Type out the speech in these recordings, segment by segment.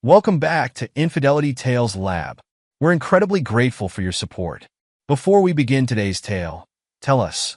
Welcome back to Infidelity Tales Lab. We're incredibly grateful for your support. Before we begin today's tale, tell us,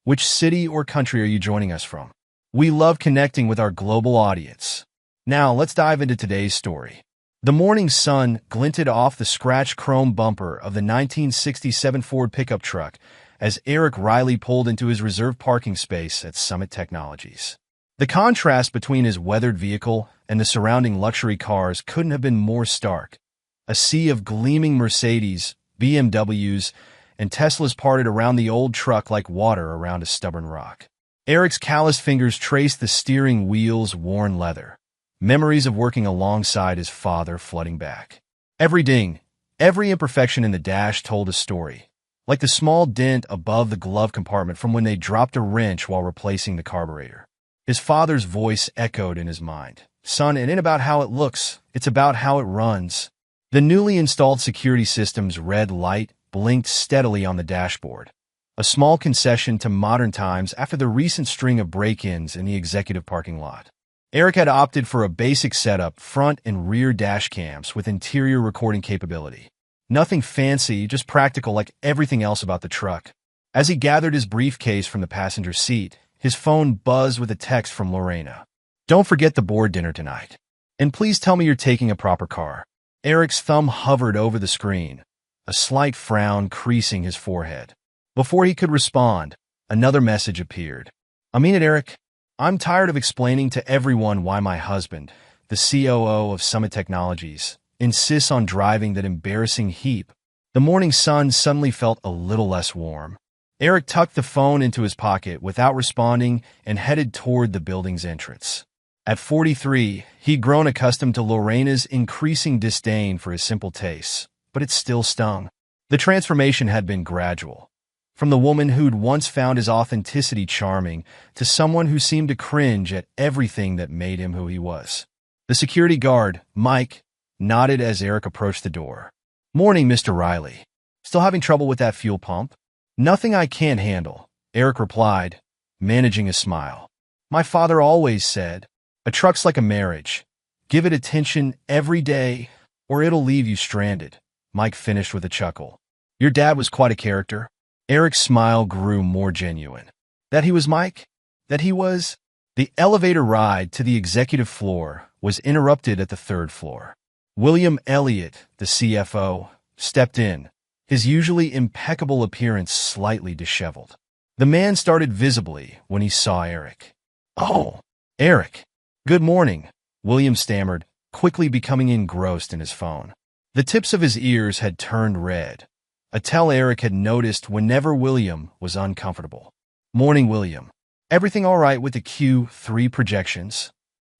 which city or country are you joining us from? We love connecting with our global audience. Now, let's dive into today's story. The morning sun glinted off the scratched chrome bumper of the 1967 Ford pickup truck as Eric Riley pulled into his reserved parking space at Summit Technologies. The contrast between his weathered vehicle and the surrounding luxury cars couldn't have been more stark. A sea of gleaming Mercedes, BMWs, and Teslas parted around the old truck like water around a stubborn rock. Eric's calloused fingers traced the steering wheel's worn leather, memories of working alongside his father flooding back. Every ding, every imperfection in the dash told a story, like the small dent above the glove compartment from when they dropped a wrench while replacing the carburetor. His father's voice echoed in his mind. Son, it ain't about how it looks, it's about how it runs. The newly installed security system's red light blinked steadily on the dashboard, a small concession to modern times after the recent string of break-ins in the executive parking lot. Eric had opted for a basic setup, front and rear dash cams with interior recording capability. Nothing fancy, just practical like everything else about the truck. As he gathered his briefcase from the passenger seat, his phone buzzed with a text from Lorena. Don't forget the board dinner tonight. And please tell me you're taking a proper car. Eric's thumb hovered over the screen, a slight frown creasing his forehead. Before he could respond, another message appeared. I mean it, Eric. I'm tired of explaining to everyone why my husband, the COO of Summit Technologies, insists on driving that embarrassing heap. The morning sun suddenly felt a little less warm. Eric tucked the phone into his pocket without responding and headed toward the building's entrance. At 43, he'd grown accustomed to Lorena's increasing disdain for his simple tastes, but it still stung. The transformation had been gradual. From the woman who'd once found his authenticity charming to someone who seemed to cringe at everything that made him who he was. The security guard, Mike, nodded as Eric approached the door. Morning, Mr. Riley. Still having trouble with that fuel pump? Nothing I can't handle, Eric replied, managing a smile. My father always said, a truck's like a marriage. Give it attention every day, or it'll leave you stranded. Mike finished with a chuckle. Your dad was quite a character. Eric's smile grew more genuine. That he was Mike? That he was? The elevator ride to the executive floor was interrupted at the third floor. William Elliott, the CFO, stepped in, his usually impeccable appearance slightly disheveled. The man started visibly when he saw Eric. Oh, Eric. Good morning, William stammered, quickly becoming engrossed in his phone. The tips of his ears had turned red, a tell Eric had noticed whenever William was uncomfortable. Morning, William. Everything all right with the Q3 projections?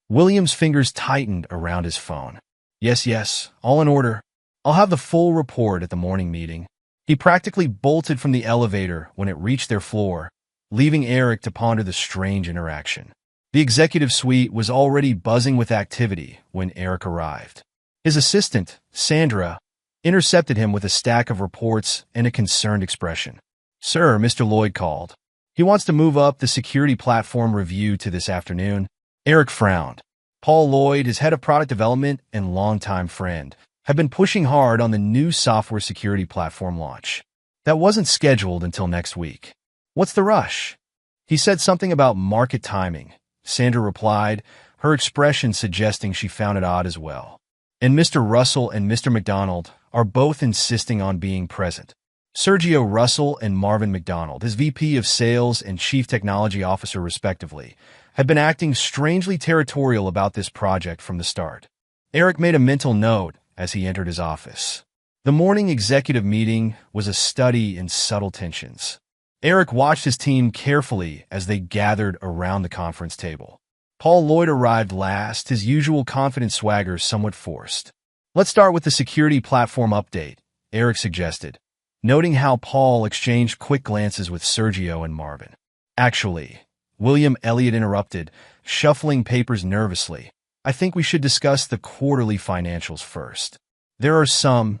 William's fingers tightened around his phone. Yes, all in order. I'll have the full report at the morning meeting. He practically bolted from the elevator when it reached their floor, leaving Eric to ponder the strange interaction. The executive suite was already buzzing with activity when Eric arrived. His assistant, Sandra, intercepted him with a stack of reports and a concerned expression. Sir, Mr. Lloyd called. He wants to move up the security platform review to this afternoon. Eric frowned. Paul Lloyd, his head of product development and longtime friend, had been pushing hard on the new software security platform launch. That wasn't scheduled until next week. What's the rush? He said something about market timing. Sandra replied, her expression suggesting she found it odd as well. And Mr. Russell and Mr. McDonald are both insisting on being present. Sergio Russell and Marvin McDonald, his VP of Sales and Chief Technology Officer respectively, had been acting strangely territorial about this project from the start. Eric made a mental note as he entered his office. The morning executive meeting was a study in subtle tensions. Eric watched his team carefully as they gathered around the conference table. Paul Lloyd arrived last, his usual confident swagger somewhat forced. Let's start with the security platform update, Eric suggested, noting how Paul exchanged quick glances with Sergio and Marvin. Actually, William Elliott interrupted, shuffling papers nervously. I think we should discuss the quarterly financials first. There are some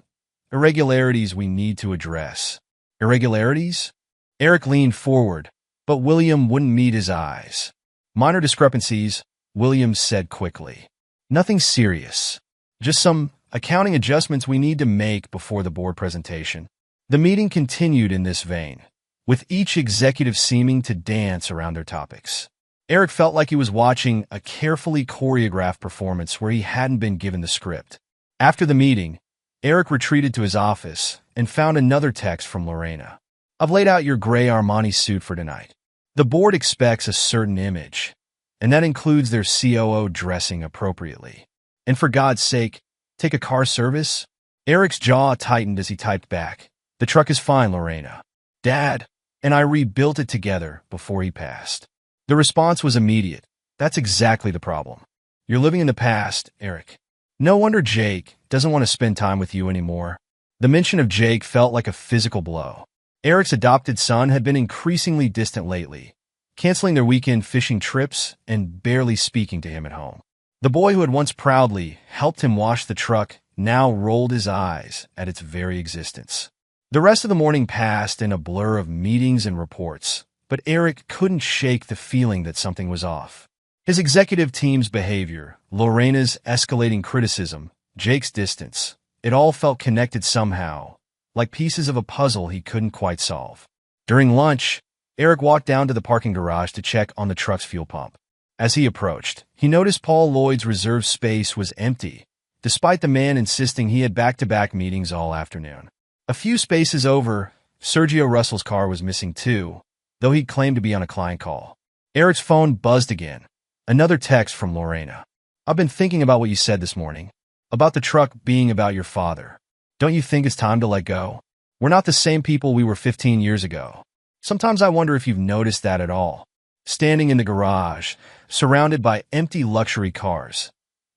irregularities we need to address. Irregularities? Eric leaned forward, but William wouldn't meet his eyes. Minor discrepancies, William said quickly. Nothing serious. Just some accounting adjustments we need to make before the board presentation. The meeting continued in this vein, with each executive seeming to dance around their topics. Eric felt like he was watching a carefully choreographed performance where he hadn't been given the script. After the meeting, Eric retreated to his office and found another text from Lorena. "I've laid out your gray Armani suit for tonight. The board expects a certain image, and that includes their COO dressing appropriately. And for God's sake, take a car service?" Eric's jaw tightened as he typed back, "The truck is fine, Lorena. Dad and I rebuilt it together before he passed." The response was immediate. "That's exactly the problem. You're living in the past, Eric. No wonder Jake doesn't want to spend time with you anymore." The mention of Jake felt like a physical blow. Eric's adopted son had been increasingly distant lately, canceling their weekend fishing trips and barely speaking to him at home. The boy who had once proudly helped him wash the truck now rolled his eyes at its very existence. The rest of the morning passed in a blur of meetings and reports, but Eric couldn't shake the feeling that something was off. His executive team's behavior, Lorena's escalating criticism, Jake's distance, it all felt connected somehow, like pieces of a puzzle he couldn't quite solve. During lunch, Eric walked down to the parking garage to check on the truck's fuel pump. As he approached, he noticed Paul Lloyd's reserve space was empty, despite the man insisting he had back-to-back meetings all afternoon. A few spaces over, Sergio Russell's car was missing too, though he claimed to be on a client call. Eric's phone buzzed again. Another text from Lorena. "I've been thinking about what you said this morning, about the truck being about your father. Don't you think it's time to let go? We're not the same people we were 15 years ago. Sometimes I wonder if you've noticed that at all." Standing in the garage, surrounded by empty luxury cars,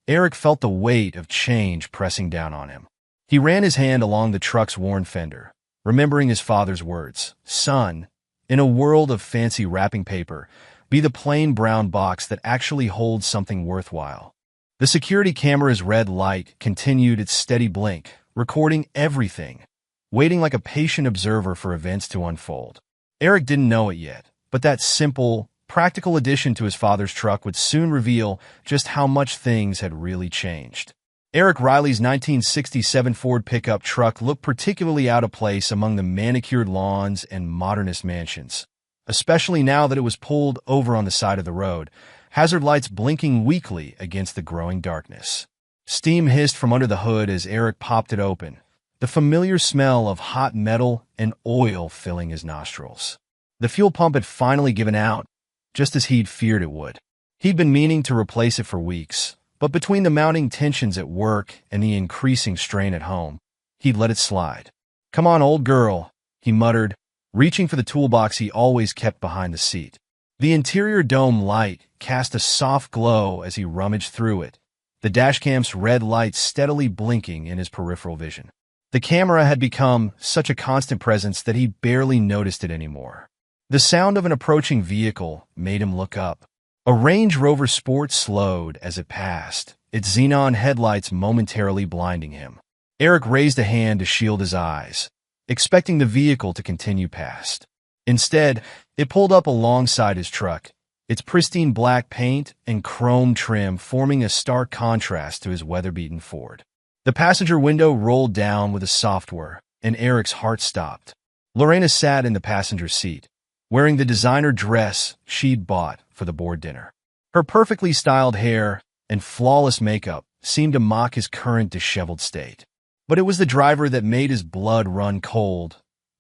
Eric felt the weight of change pressing down on him. He ran his hand along the truck's worn fender, remembering his father's words, "Son, in a world of fancy wrapping paper, be the plain brown box that actually holds something worthwhile." The security camera's red light continued its steady blink, recording everything, waiting like a patient observer for events to unfold. Eric didn't know it yet, but that simple, practical addition to his father's truck would soon reveal just how much things had really changed. Eric Riley's 1967 Ford pickup truck looked particularly out of place among the manicured lawns and modernist mansions, especially now that it was pulled over on the side of the road, hazard lights blinking weakly against the growing darkness. Steam hissed from under the hood as Eric popped it open, the familiar smell of hot metal and oil filling his nostrils. The fuel pump had finally given out, just as he'd feared it would. He'd been meaning to replace it for weeks, but between the mounting tensions at work and the increasing strain at home, he'd let it slide. "Come on, old girl," he muttered, reaching for the toolbox he always kept behind the seat. The interior dome light cast a soft glow as he rummaged through it, the dashcam's red light steadily blinking in his peripheral vision. The camera had become such a constant presence that he barely noticed it anymore. The sound of an approaching vehicle made him look up. A Range Rover Sport slowed as it passed, its xenon headlights momentarily blinding him. Eric raised a hand to shield his eyes, expecting the vehicle to continue past. Instead, it pulled up alongside his truck, its pristine black paint and chrome trim forming a stark contrast to his weather-beaten Ford. The passenger window rolled down with a soft whir, and Eric's heart stopped. Lorena sat in the passenger seat, wearing the designer dress she'd bought for the board dinner. Her perfectly styled hair and flawless makeup seemed to mock his current disheveled state. But it was the driver that made his blood run cold.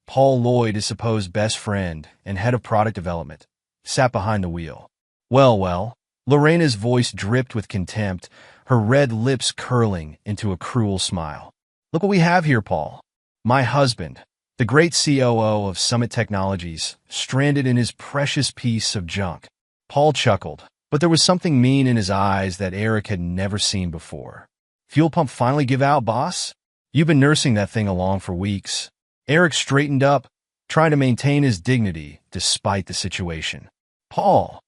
Paul Lloyd, his supposed best friend and head of product development, sat behind the wheel. Well, Lorena's voice dripped with contempt, her red lips curling into a cruel smile. "Look what we have here, Paul. My husband, the great COO of Summit Technologies, stranded in his precious piece of junk." Paul chuckled, but there was something mean in his eyes that Eric had never seen before. "Fuel pump finally give out, boss? You've been nursing that thing along for weeks." Eric straightened up, trying to maintain his dignity despite the situation. "Paul,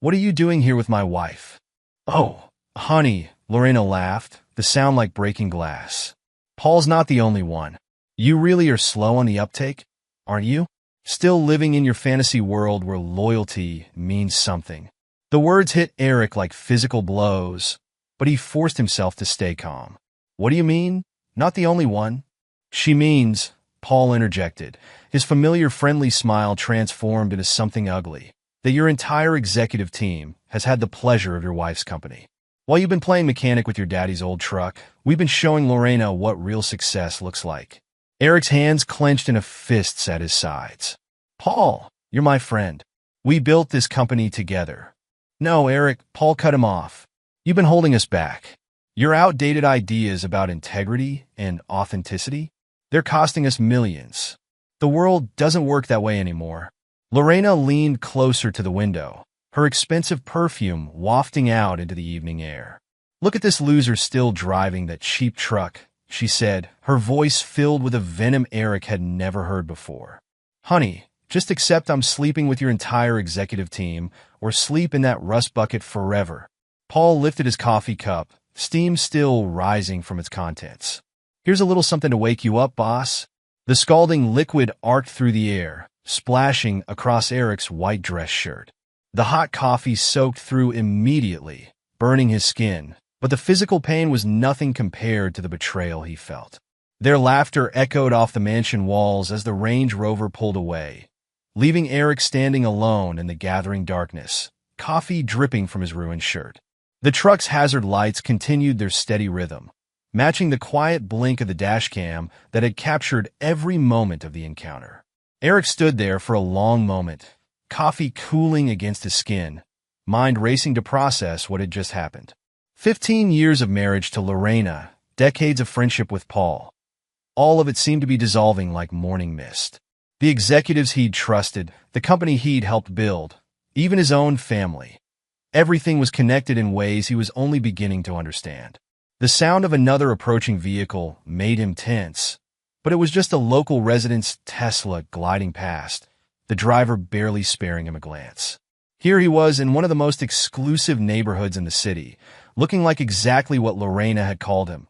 what are you doing here with my wife?" "Oh, honey," Lorena laughed, the sound like breaking glass. "Paul's not the only one. You really are slow on the uptake, aren't you? Still living in your fantasy world where loyalty means something." The words hit Eric like physical blows, but he forced himself to stay calm. What do you mean? Not the only one. She means, Paul interjected, his familiar friendly smile transformed into something ugly, that your entire executive team has had the pleasure of your wife's company. While you've been playing mechanic with your daddy's old truck, we've been showing Lorena what real success looks like. Eric's hands clenched into fists at his sides. Paul, you're my friend. We built this company together. No, Eric, Paul cut him off. You've been holding us back. Your outdated ideas about integrity and authenticity, they're costing us millions. The world doesn't work that way anymore. Lorena leaned closer to the window, her expensive perfume wafting out into the evening air. Look at this loser still driving that cheap truck, she said, her voice filled with a venom Eric had never heard before. Honey, just accept I'm sleeping with your entire executive team, or sleep in that rust bucket forever. Paul lifted his coffee cup, steam still rising from its contents. Here's a little something to wake you up, boss. The scalding liquid arced through the air, splashing across Eric's white dress shirt. The hot coffee soaked through immediately, burning his skin, but the physical pain was nothing compared to the betrayal he felt. Their laughter echoed off the mansion walls as the Range Rover pulled away, leaving Eric standing alone in the gathering darkness, coffee dripping from his ruined shirt. The truck's hazard lights continued their steady rhythm, matching the quiet blink of the dashcam that had captured every moment of the encounter. Eric stood there for a long moment, coffee cooling against his skin, mind racing to process what had just happened. 15 years of marriage to Lorena, decades of friendship with Paul. All of it seemed to be dissolving like morning mist. The executives he'd trusted, the company he'd helped build, even his own family. Everything was connected in ways he was only beginning to understand. The sound of another approaching vehicle made him tense, but it was just a local resident's Tesla gliding past, the driver barely sparing him a glance. Here he was in one of the most exclusive neighborhoods in the city, looking like exactly what Lorena had called him,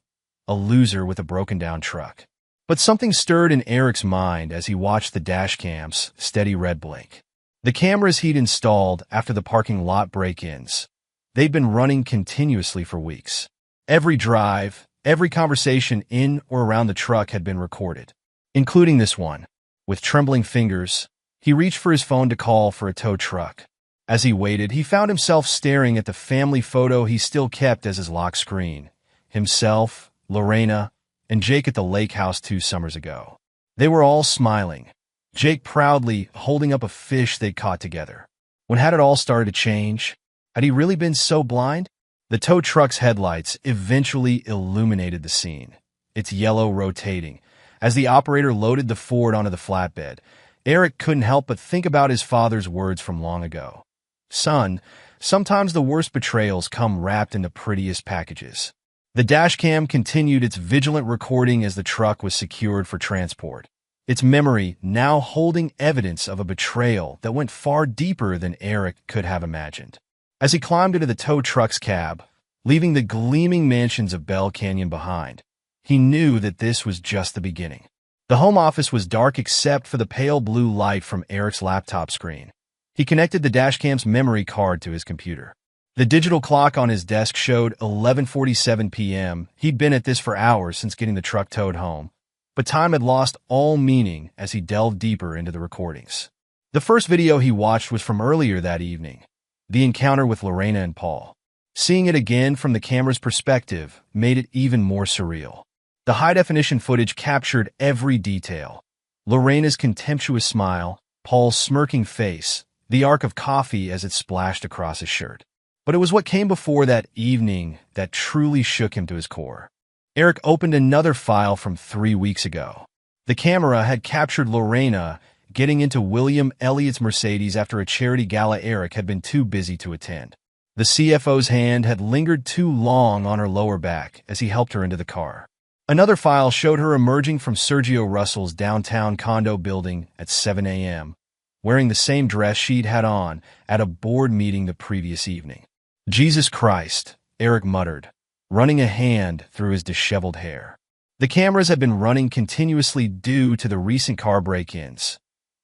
a loser with a broken-down truck. But something stirred in Eric's mind as he watched the dashcam's steady red blink. The cameras he'd installed after the parking lot break-ins, they'd been running continuously for weeks. Every drive, every conversation in or around the truck had been recorded, including this one. With trembling fingers, he reached for his phone to call for a tow truck. As he waited, he found himself staring at the family photo he still kept as his lock screen. Himself, Lorena, and Jake at the lake house 2 summers ago. They were all smiling, Jake proudly holding up a fish they'd caught together. When had it all started to change? Had he really been so blind? The tow truck's headlights eventually illuminated the scene, its yellow rotating. As the operator loaded the Ford onto the flatbed, Eric couldn't help but think about his father's words from long ago. Son, sometimes the worst betrayals come wrapped in the prettiest packages. The dashcam continued its vigilant recording as the truck was secured for transport, its memory now holding evidence of a betrayal that went far deeper than Eric could have imagined. As he climbed into the tow truck's cab, leaving the gleaming mansions of Bell Canyon behind, he knew that this was just the beginning. The home office was dark except for the pale blue light from Eric's laptop screen. He connected the dashcam's memory card to his computer. The digital clock on his desk showed 11:47 p.m. He'd been at this for hours since getting the truck towed home, but time had lost all meaning as he delved deeper into the recordings. The first video he watched was from earlier that evening, the encounter with Lorena and Paul. Seeing it again from the camera's perspective made it even more surreal. The high-definition footage captured every detail. Lorena's contemptuous smile, Paul's smirking face, the arc of coffee as it splashed across his shirt. But it was what came before that evening that truly shook him to his core. Eric opened another file from 3 weeks ago. The camera had captured Lorena getting into William Elliott's Mercedes after a charity gala Eric had been too busy to attend. The CFO's hand had lingered too long on her lower back as he helped her into the car. Another file showed her emerging from Sergio Russell's downtown condo building at 7 a.m., wearing the same dress she'd had on at a board meeting the previous evening. Jesus Christ, Eric muttered, running a hand through his disheveled hair. The cameras had been running continuously due to the recent car break-ins,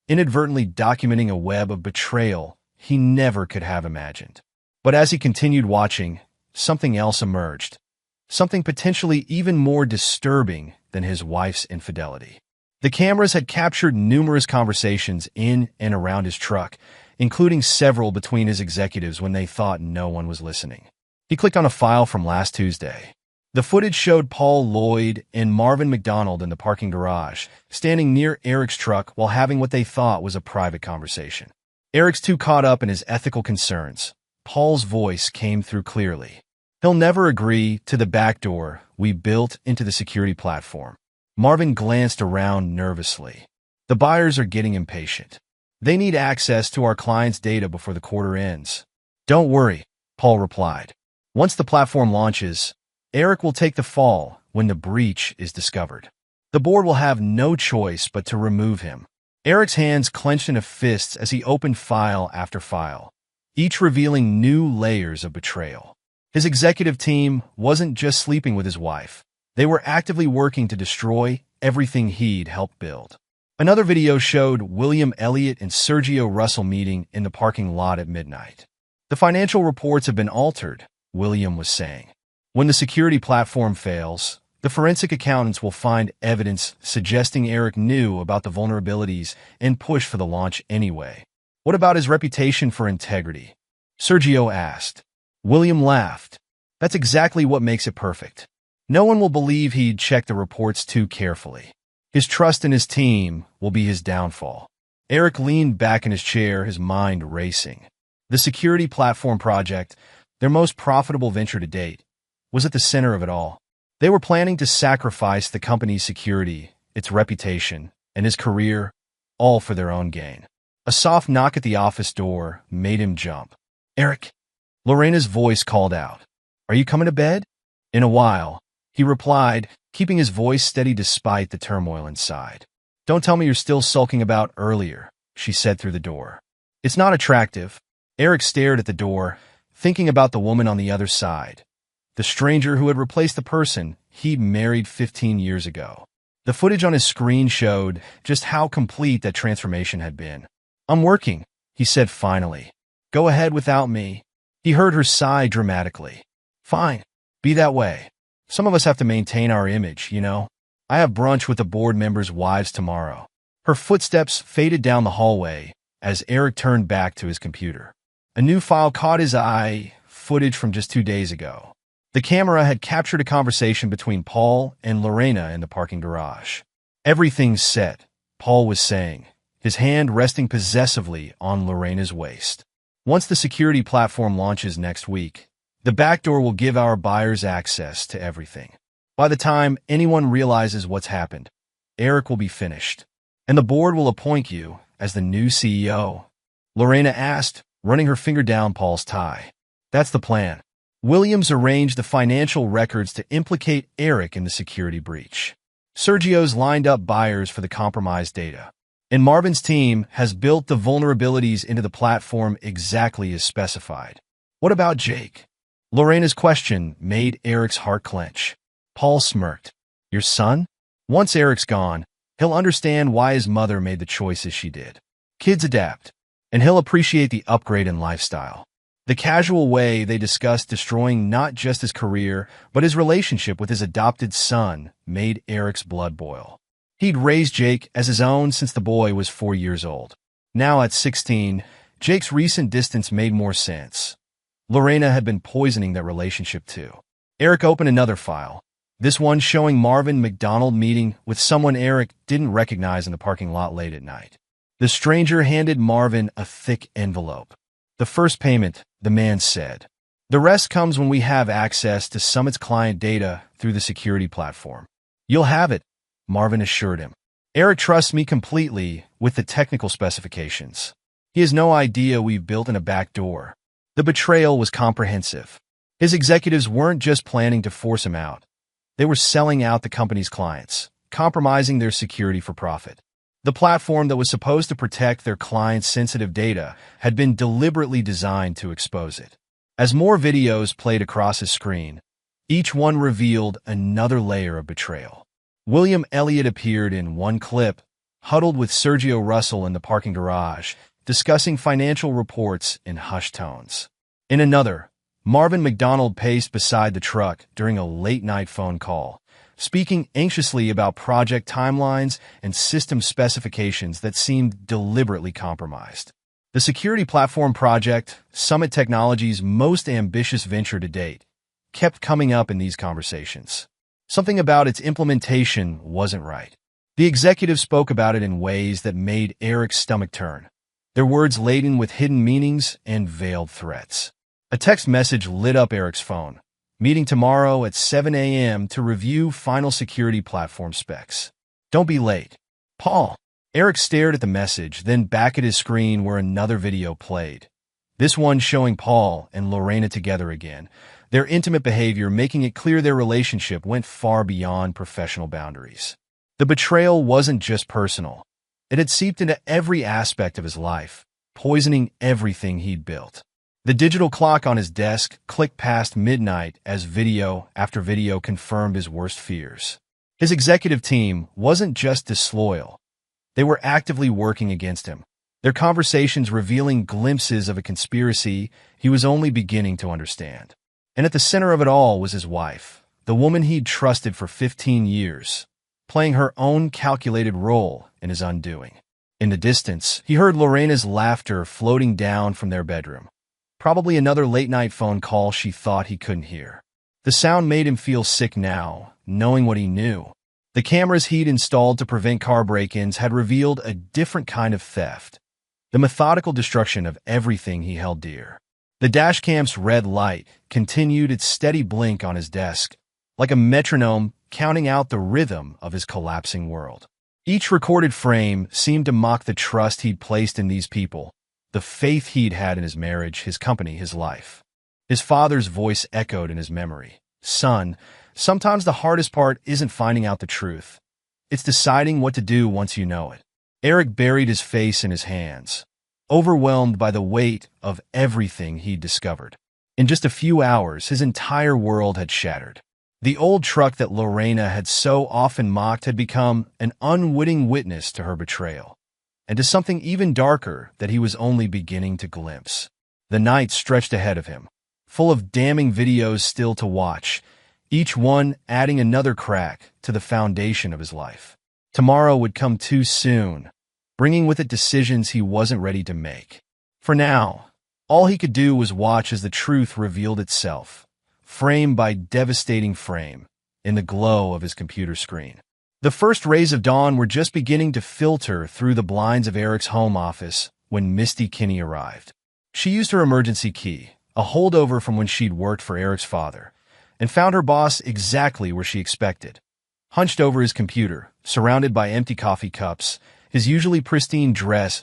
inadvertently documenting a web of betrayal he never could have imagined. But as he continued watching, something else emerged. something potentially even more disturbing than his wife's infidelity. The cameras had captured numerous conversations in and around his truck, including several between his executives when they thought no one was listening. He clicked on a file from last Tuesday. The footage showed Paul Lloyd and Marvin McDonald in the parking garage, standing near Eric's truck while having what they thought was a private conversation. Eric's too caught up in his ethical concerns. Paul's voice came through clearly. He'll never agree to the backdoor we built into the security platform. Marvin glanced around nervously. The buyers are getting impatient. They need access to our clients' data before the quarter ends. Don't worry, Paul replied. Once the platform launches, Eric will take the fall when the breach is discovered. The board will have no choice but to remove him. Eric's hands clenched into fists as he opened file after file, each revealing new layers of betrayal. His executive team wasn't just sleeping with his wife. They were actively working to destroy everything he'd helped build. Another video showed William Elliott and Sergio Russell meeting in the parking lot at midnight. The financial reports have been altered, William was saying. When the security platform fails, the forensic accountants will find evidence suggesting Eric knew about the vulnerabilities and pushed for the launch anyway. What about his reputation for integrity? Sergio asked. William laughed. That's exactly what makes it perfect. No one will believe he'd checked the reports too carefully. His trust in his team will be his downfall. Eric leaned back in his chair, his mind racing. The security platform project, their most profitable venture to date, was at the center of it all. They were planning to sacrifice the company's security, its reputation, and his career, all for their own gain. A soft knock at the office door made him jump. Eric, Lorena's voice called out. Are you coming to bed? In a while, he replied, keeping his voice steady despite the turmoil inside. Don't tell me you're still sulking about earlier, she said through the door. It's not attractive. Eric stared at the door, thinking about the woman on the other side. The stranger who had replaced the person he'd married 15 years ago. The footage on his screen showed just how complete that transformation had been. I'm working, he said finally. Go ahead without me. He heard her sigh dramatically. Fine, be that way. Some of us have to maintain our image, you know. I have brunch with the board members' wives tomorrow. Her footsteps faded down the hallway as Eric turned back to his computer. A new file caught his eye, footage from just 2 days ago. The camera had captured a conversation between Paul and Lorena in the parking garage. Everything's set, Paul was saying, his hand resting possessively on Lorena's waist. Once the security platform launches next week, the backdoor will give our buyers access to everything. By the time anyone realizes what's happened, Eric will be finished, and the board will appoint you as the new CEO. Lorena asked, running her finger down Paul's tie. That's the plan. Williams arranged the financial records to implicate Eric in the security breach. Sergio's lined up buyers for the compromised data, and Marvin's team has built the vulnerabilities into the platform exactly as specified. What about Jake? Lorena's question made Eric's heart clench. Paul smirked. Your son? Once Eric's gone, he'll understand why his mother made the choices she did. Kids adapt, and he'll appreciate the upgrade in lifestyle. The casual way they discussed destroying not just his career, but his relationship with his adopted son made Eric's blood boil. He'd raised Jake as his own since the boy was 4 years old. Now at 16, Jake's recent distance made more sense. Lorena had been poisoning their relationship too. Eric opened another file, this one showing Marvin McDonald meeting with someone Eric didn't recognize in the parking lot late at night. The stranger handed Marvin a thick envelope. The first payment, the man said. The rest comes when we have access to Summit's client data through the security platform. You'll have it, Marvin assured him. Eric trusts me completely with the technical specifications. He has no idea we've built in a back door. The betrayal was comprehensive. His executives weren't just planning to force him out. They were selling out the company's clients, compromising their security for profit. The platform that was supposed to protect their clients' sensitive data had been deliberately designed to expose it. As more videos played across his screen, each one revealed another layer of betrayal. William Elliott appeared in one clip, huddled with Sergio Russell in the parking garage, discussing financial reports in hushed tones. In another, Marvin McDonald paced beside the truck during a late-night phone call, speaking anxiously about project timelines and system specifications that seemed deliberately compromised. The security platform project, Summit Technologies' most ambitious venture to date, kept coming up in these conversations. Something about its implementation wasn't right. The executive spoke about it in ways that made Eric's stomach turn, their words laden with hidden meanings and veiled threats. A text message lit up Eric's phone. Meeting tomorrow at 7 a.m. to review final security platform specs. Don't be late. Paul. Eric stared at the message, then back at his screen where another video played. This one showing Paul and Lorena together again, their intimate behavior making it clear their relationship went far beyond professional boundaries. The betrayal wasn't just personal. It had seeped into every aspect of his life, poisoning everything he'd built. The digital clock on his desk clicked past midnight as video after video confirmed his worst fears. His executive team wasn't just disloyal. They were actively working against him, their conversations revealing glimpses of a conspiracy he was only beginning to understand. And at the center of it all was his wife, the woman he'd trusted for 15 years, playing her own calculated role in his undoing. In the distance, he heard Lorena's laughter floating down from their bedroom. Probably another late-night phone call she thought he couldn't hear. The sound made him feel sick now, knowing what he knew. The cameras he'd installed to prevent car break-ins had revealed a different kind of theft, the methodical destruction of everything he held dear. The dashcam's red light continued its steady blink on his desk, like a metronome counting out the rhythm of his collapsing world. Each recorded frame seemed to mock the trust he'd placed in these people, the faith he'd had in his marriage, his company, his life. His father's voice echoed in his memory. Son, sometimes the hardest part isn't finding out the truth. It's deciding what to do once you know it. Eric buried his face in his hands, overwhelmed by the weight of everything he'd discovered. In just a few hours, his entire world had shattered. The old truck that Lorena had so often mocked had become an unwitting witness to her betrayal, and to something even darker that he was only beginning to glimpse. The night stretched ahead of him, full of damning videos still to watch, each one adding another crack to the foundation of his life. Tomorrow would come too soon, bringing with it decisions he wasn't ready to make. For now, all he could do was watch as the truth revealed itself, frame by devastating frame, in the glow of his computer screen. The first rays of dawn were just beginning to filter through the blinds of Eric's home office when Misty Kinney arrived. She used her emergency key, a holdover from when she'd worked for Eric's father, and found her boss exactly where she expected. Hunched over his computer, surrounded by empty coffee cups, his usually pristine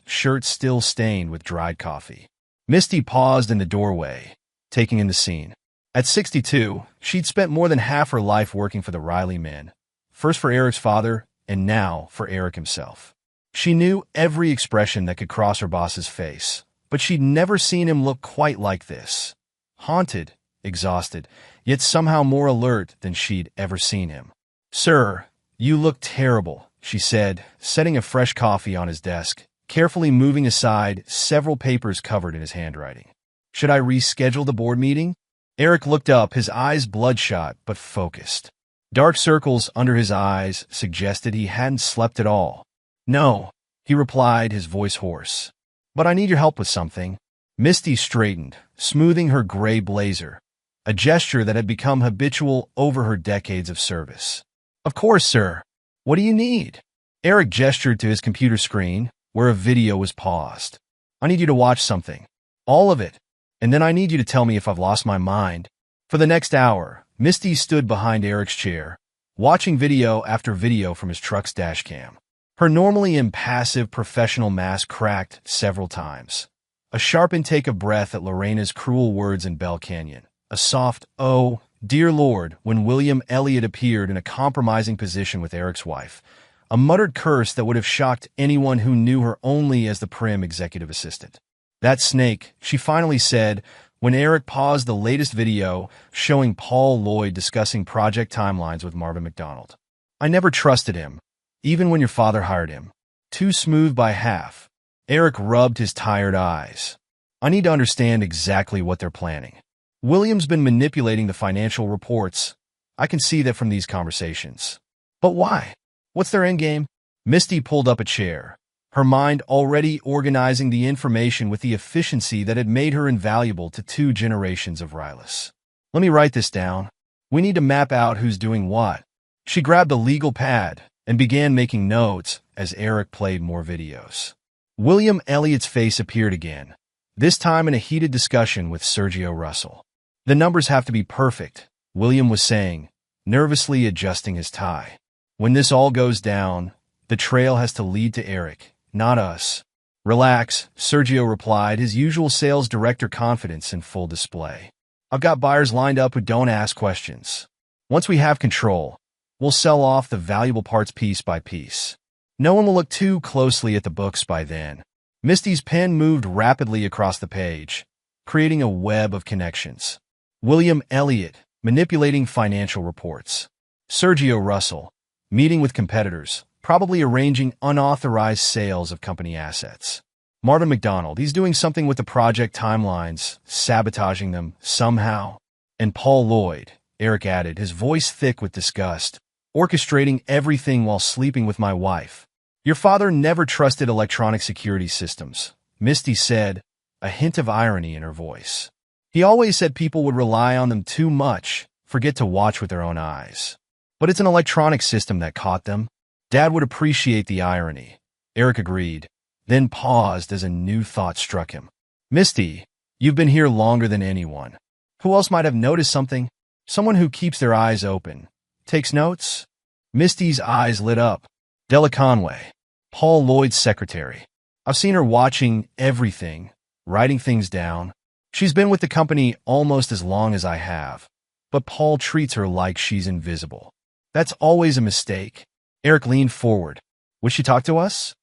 shirt still stained with dried coffee. Misty paused in the doorway, taking in the scene. At 62, she'd spent more than half her life working for the Riley men, first for Eric's father, and now for Eric himself. She knew every expression that could cross her boss's face, but she'd never seen him look quite like this. Haunted, exhausted, yet somehow more alert than she'd ever seen him. "Sir, you look terrible," she said, setting a fresh coffee on his desk, carefully moving aside several papers covered in his handwriting. "Should I reschedule the board meeting?" Eric looked up, his eyes bloodshot but focused. Dark circles under his eyes suggested he hadn't slept at all. "No," he replied, his voice hoarse. "But I need your help with something." Misty straightened, smoothing her gray blazer, a gesture that had become habitual over her decades of service. "Of course, sir. What do you need?" Eric gestured to his computer screen, where a video was paused. "I need you to watch something. All of it. And then I need you to tell me if I've lost my mind." For the next hour, Misty stood behind Eric's chair, watching video after video from his truck's dashcam. Her normally impassive professional mask cracked several times. A sharp intake of breath at Lorena's cruel words in Bell Canyon. A soft, "Oh, dear Lord," when William Elliott appeared in a compromising position with Eric's wife. A muttered curse that would have shocked anyone who knew her only as the prim executive assistant. "That snake," she finally said, when Eric paused the latest video showing Paul Lloyd discussing project timelines with Marvin McDonald. "I never trusted him, even when your father hired him. Too smooth by half." Eric rubbed his tired eyes. "I need to understand exactly what they're planning." William's been manipulating the financial reports. I can see that from these conversations. But why? What's their endgame? Misty pulled up a chair, her mind already organizing the information with the efficiency that had made her invaluable to 2 generations of Rylus. Let me write this down. We need to map out who's doing what. She grabbed a legal pad and began making notes as Eric played more videos. William Elliott's face appeared again, this time in a heated discussion with Sergio Russell. The numbers have to be perfect, William was saying, nervously adjusting his tie. When this all goes down, the trail has to lead to Eric, not us. Relax, Sergio replied, his usual sales director confidence in full display. I've got buyers lined up who don't ask questions. Once we have control, we'll sell off the valuable parts piece by piece. No one will look too closely at the books by then. Misty's pen moved rapidly across the page, creating a web of connections. William Elliott, manipulating financial reports. Sergio Russell, meeting with competitors, probably arranging unauthorized sales of company assets. Marvin McDonald, he's doing something with the project timelines, sabotaging them somehow. And Paul Lloyd, Eric added, his voice thick with disgust, orchestrating everything while sleeping with my wife. Your father never trusted electronic security systems, Misty said, a hint of irony in her voice. He always said people would rely on them too much, forget to watch with their own eyes. But it's an electronic system that caught them. Dad would appreciate the irony, Eric agreed, then paused as a new thought struck him. Misty, you've been here longer than anyone. Who else might have noticed something? Someone who keeps their eyes open. Takes notes? Misty's eyes lit up. Della Conway, Paul Lloyd's secretary. I've seen her watching everything, writing things down. She's been with the company almost as long as I have, but Paul treats her like she's invisible. That's always a mistake. Eric leaned forward. Would she talk to us?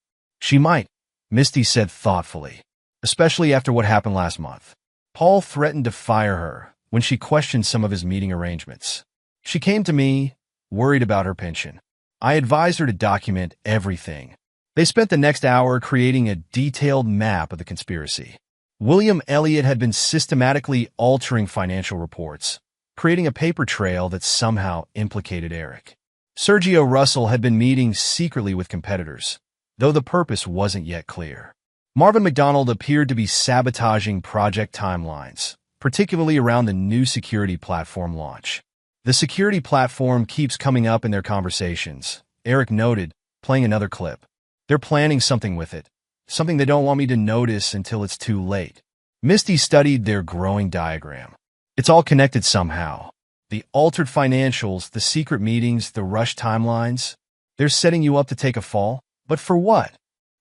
She might, Misty said thoughtfully, especially after what happened last month. Paul threatened to fire her when she questioned some of his meeting arrangements. She came to me, worried about her pension. I advised her to document everything. They spent the next hour creating a detailed map of the conspiracy. William Elliott had been systematically altering financial reports, creating a paper trail that somehow implicated Eric. Sergio Russell had been meeting secretly with competitors, though the purpose wasn't yet clear. Marvin McDonald appeared to be sabotaging project timelines, particularly around the new security platform launch. The security platform keeps coming up in their conversations, Eric noted, playing another clip. They're planning something with it, something they don't want me to notice until it's too late. Misty studied their growing diagram. It's all connected somehow. The altered financials, the secret meetings, the rushed timelines. They're setting you up to take a fall. But for what?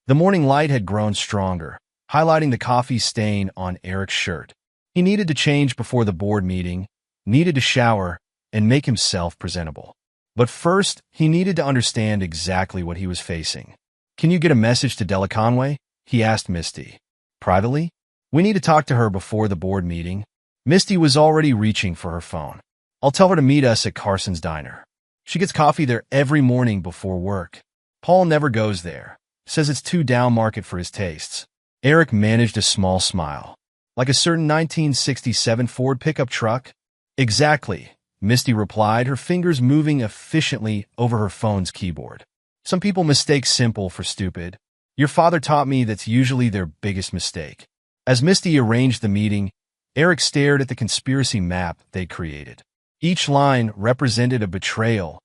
The morning light had grown stronger, highlighting the coffee stain on Eric's shirt. He needed to change before the board meeting, needed to shower, and make himself presentable. But first, he needed to understand exactly what he was facing. Can you get a message to Della Conway? He asked Misty. Privately? We need to talk to her before the board meeting. Misty was already reaching for her phone. I'll tell her to meet us at Carson's Diner. She gets coffee there every morning before work. Paul never goes there. Says it's too down market for his tastes. Eric managed a small smile. Like a certain 1967 Ford pickup truck? Exactly, Misty replied, her fingers moving efficiently over her phone's keyboard. Some people mistake simple for stupid. Your father taught me that's usually their biggest mistake. As Misty arranged the meeting, Eric stared at the conspiracy map they'd created. Each line represented a betrayal,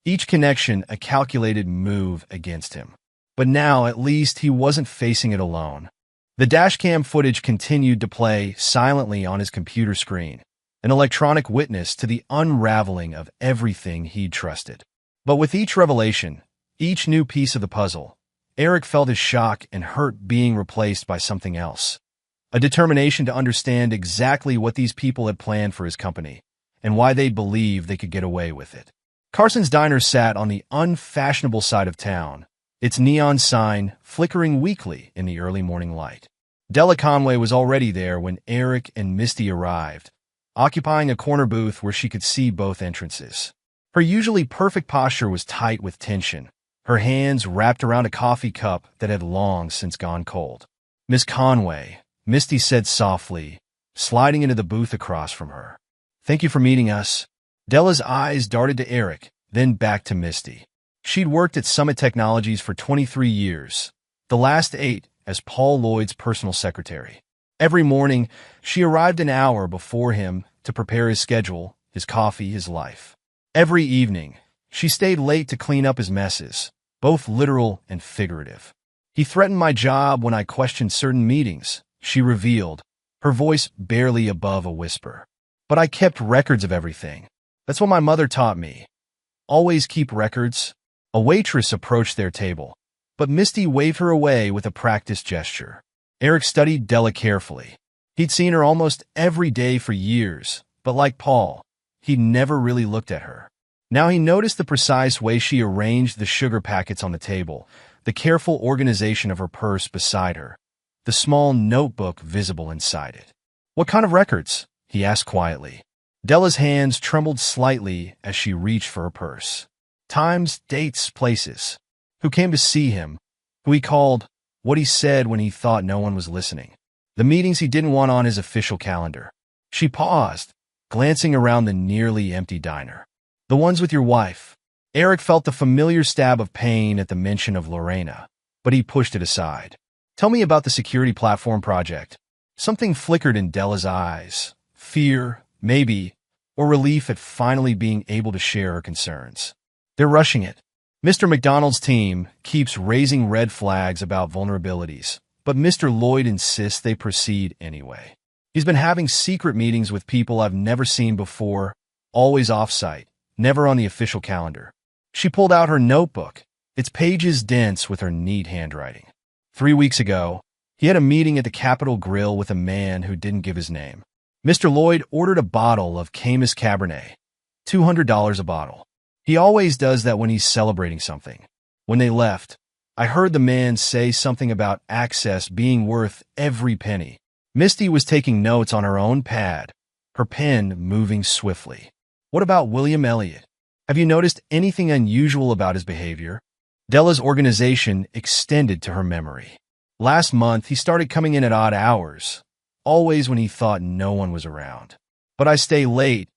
each connection a calculated move against him. But now, at least, he wasn't facing it alone. The dashcam footage continued to play silently on his computer screen, an electronic witness to the unraveling of everything he'd trusted. But with each revelation, each new piece of the puzzle, Eric felt his shock and hurt being replaced by something else. A determination to understand exactly what these people had planned for his company, and why they believed they could get away with it. Carson's Diner sat on the unfashionable side of town, its neon sign flickering weakly in the early morning light. Della Conway was already there when Eric and Misty arrived, occupying a corner booth where she could see both entrances. Her usually perfect posture was tight with tension, her hands wrapped around a coffee cup that had long since gone cold. Miss Conway, Misty said softly, sliding into the booth across from her. "Thank you for meeting us." Della's eyes darted to Eric, then back to Misty. She'd worked at Summit Technologies for 23 years, the last 8 as Paul Lloyd's personal secretary. Every morning, she arrived an hour before him to prepare his schedule, his coffee, his life. Every evening, she stayed late to clean up his messes, both literal and figurative. "He threatened my job when I questioned certain meetings," she revealed, her voice barely above a whisper. "But I kept records of everything. That's what my mother taught me. Always keep records." A waitress approached their table, but Misty waved her away with a practiced gesture. Eric studied Della carefully. He'd seen her almost every day for years, but like Paul, he'd never really looked at her. Now he noticed the precise way she arranged the sugar packets on the table, the careful organization of her purse beside her, the small notebook visible inside it. "What kind of records?" he asked quietly. Della's hands trembled slightly as she reached for her purse. "Times, dates, places. Who came to see him, who he called, what he said when he thought no one was listening. The meetings he didn't want on his official calendar." She paused, glancing around the nearly empty diner. "The ones with your wife." Eric felt the familiar stab of pain at the mention of Lorena, but he pushed it aside. "Tell me about the security platform project." Something flickered in Della's eyes. Fear, maybe, or relief at finally being able to share her concerns. "They're rushing it. Mr. McDonald's team keeps raising red flags about vulnerabilities, but Mr. Lloyd insists they proceed anyway. He's been having secret meetings with people I've never seen before, always off-site, never on the official calendar." She pulled out her notebook, its pages dense with her neat handwriting. 3 weeks ago, he had a meeting at the Capitol Grill with a man who didn't give his name. Mr. Lloyd ordered a bottle of Camus Cabernet, $200 a bottle. He always does that when he's celebrating something. When they left, I heard the man say something about access being worth every penny. Misty was taking notes on her own pad, her pen moving swiftly. "What about William Elliott? Have you noticed anything unusual about his behavior?" Della's organization extended to her memory. "Last month, he started coming in at odd hours, always when he thought no one was around. But I stay late,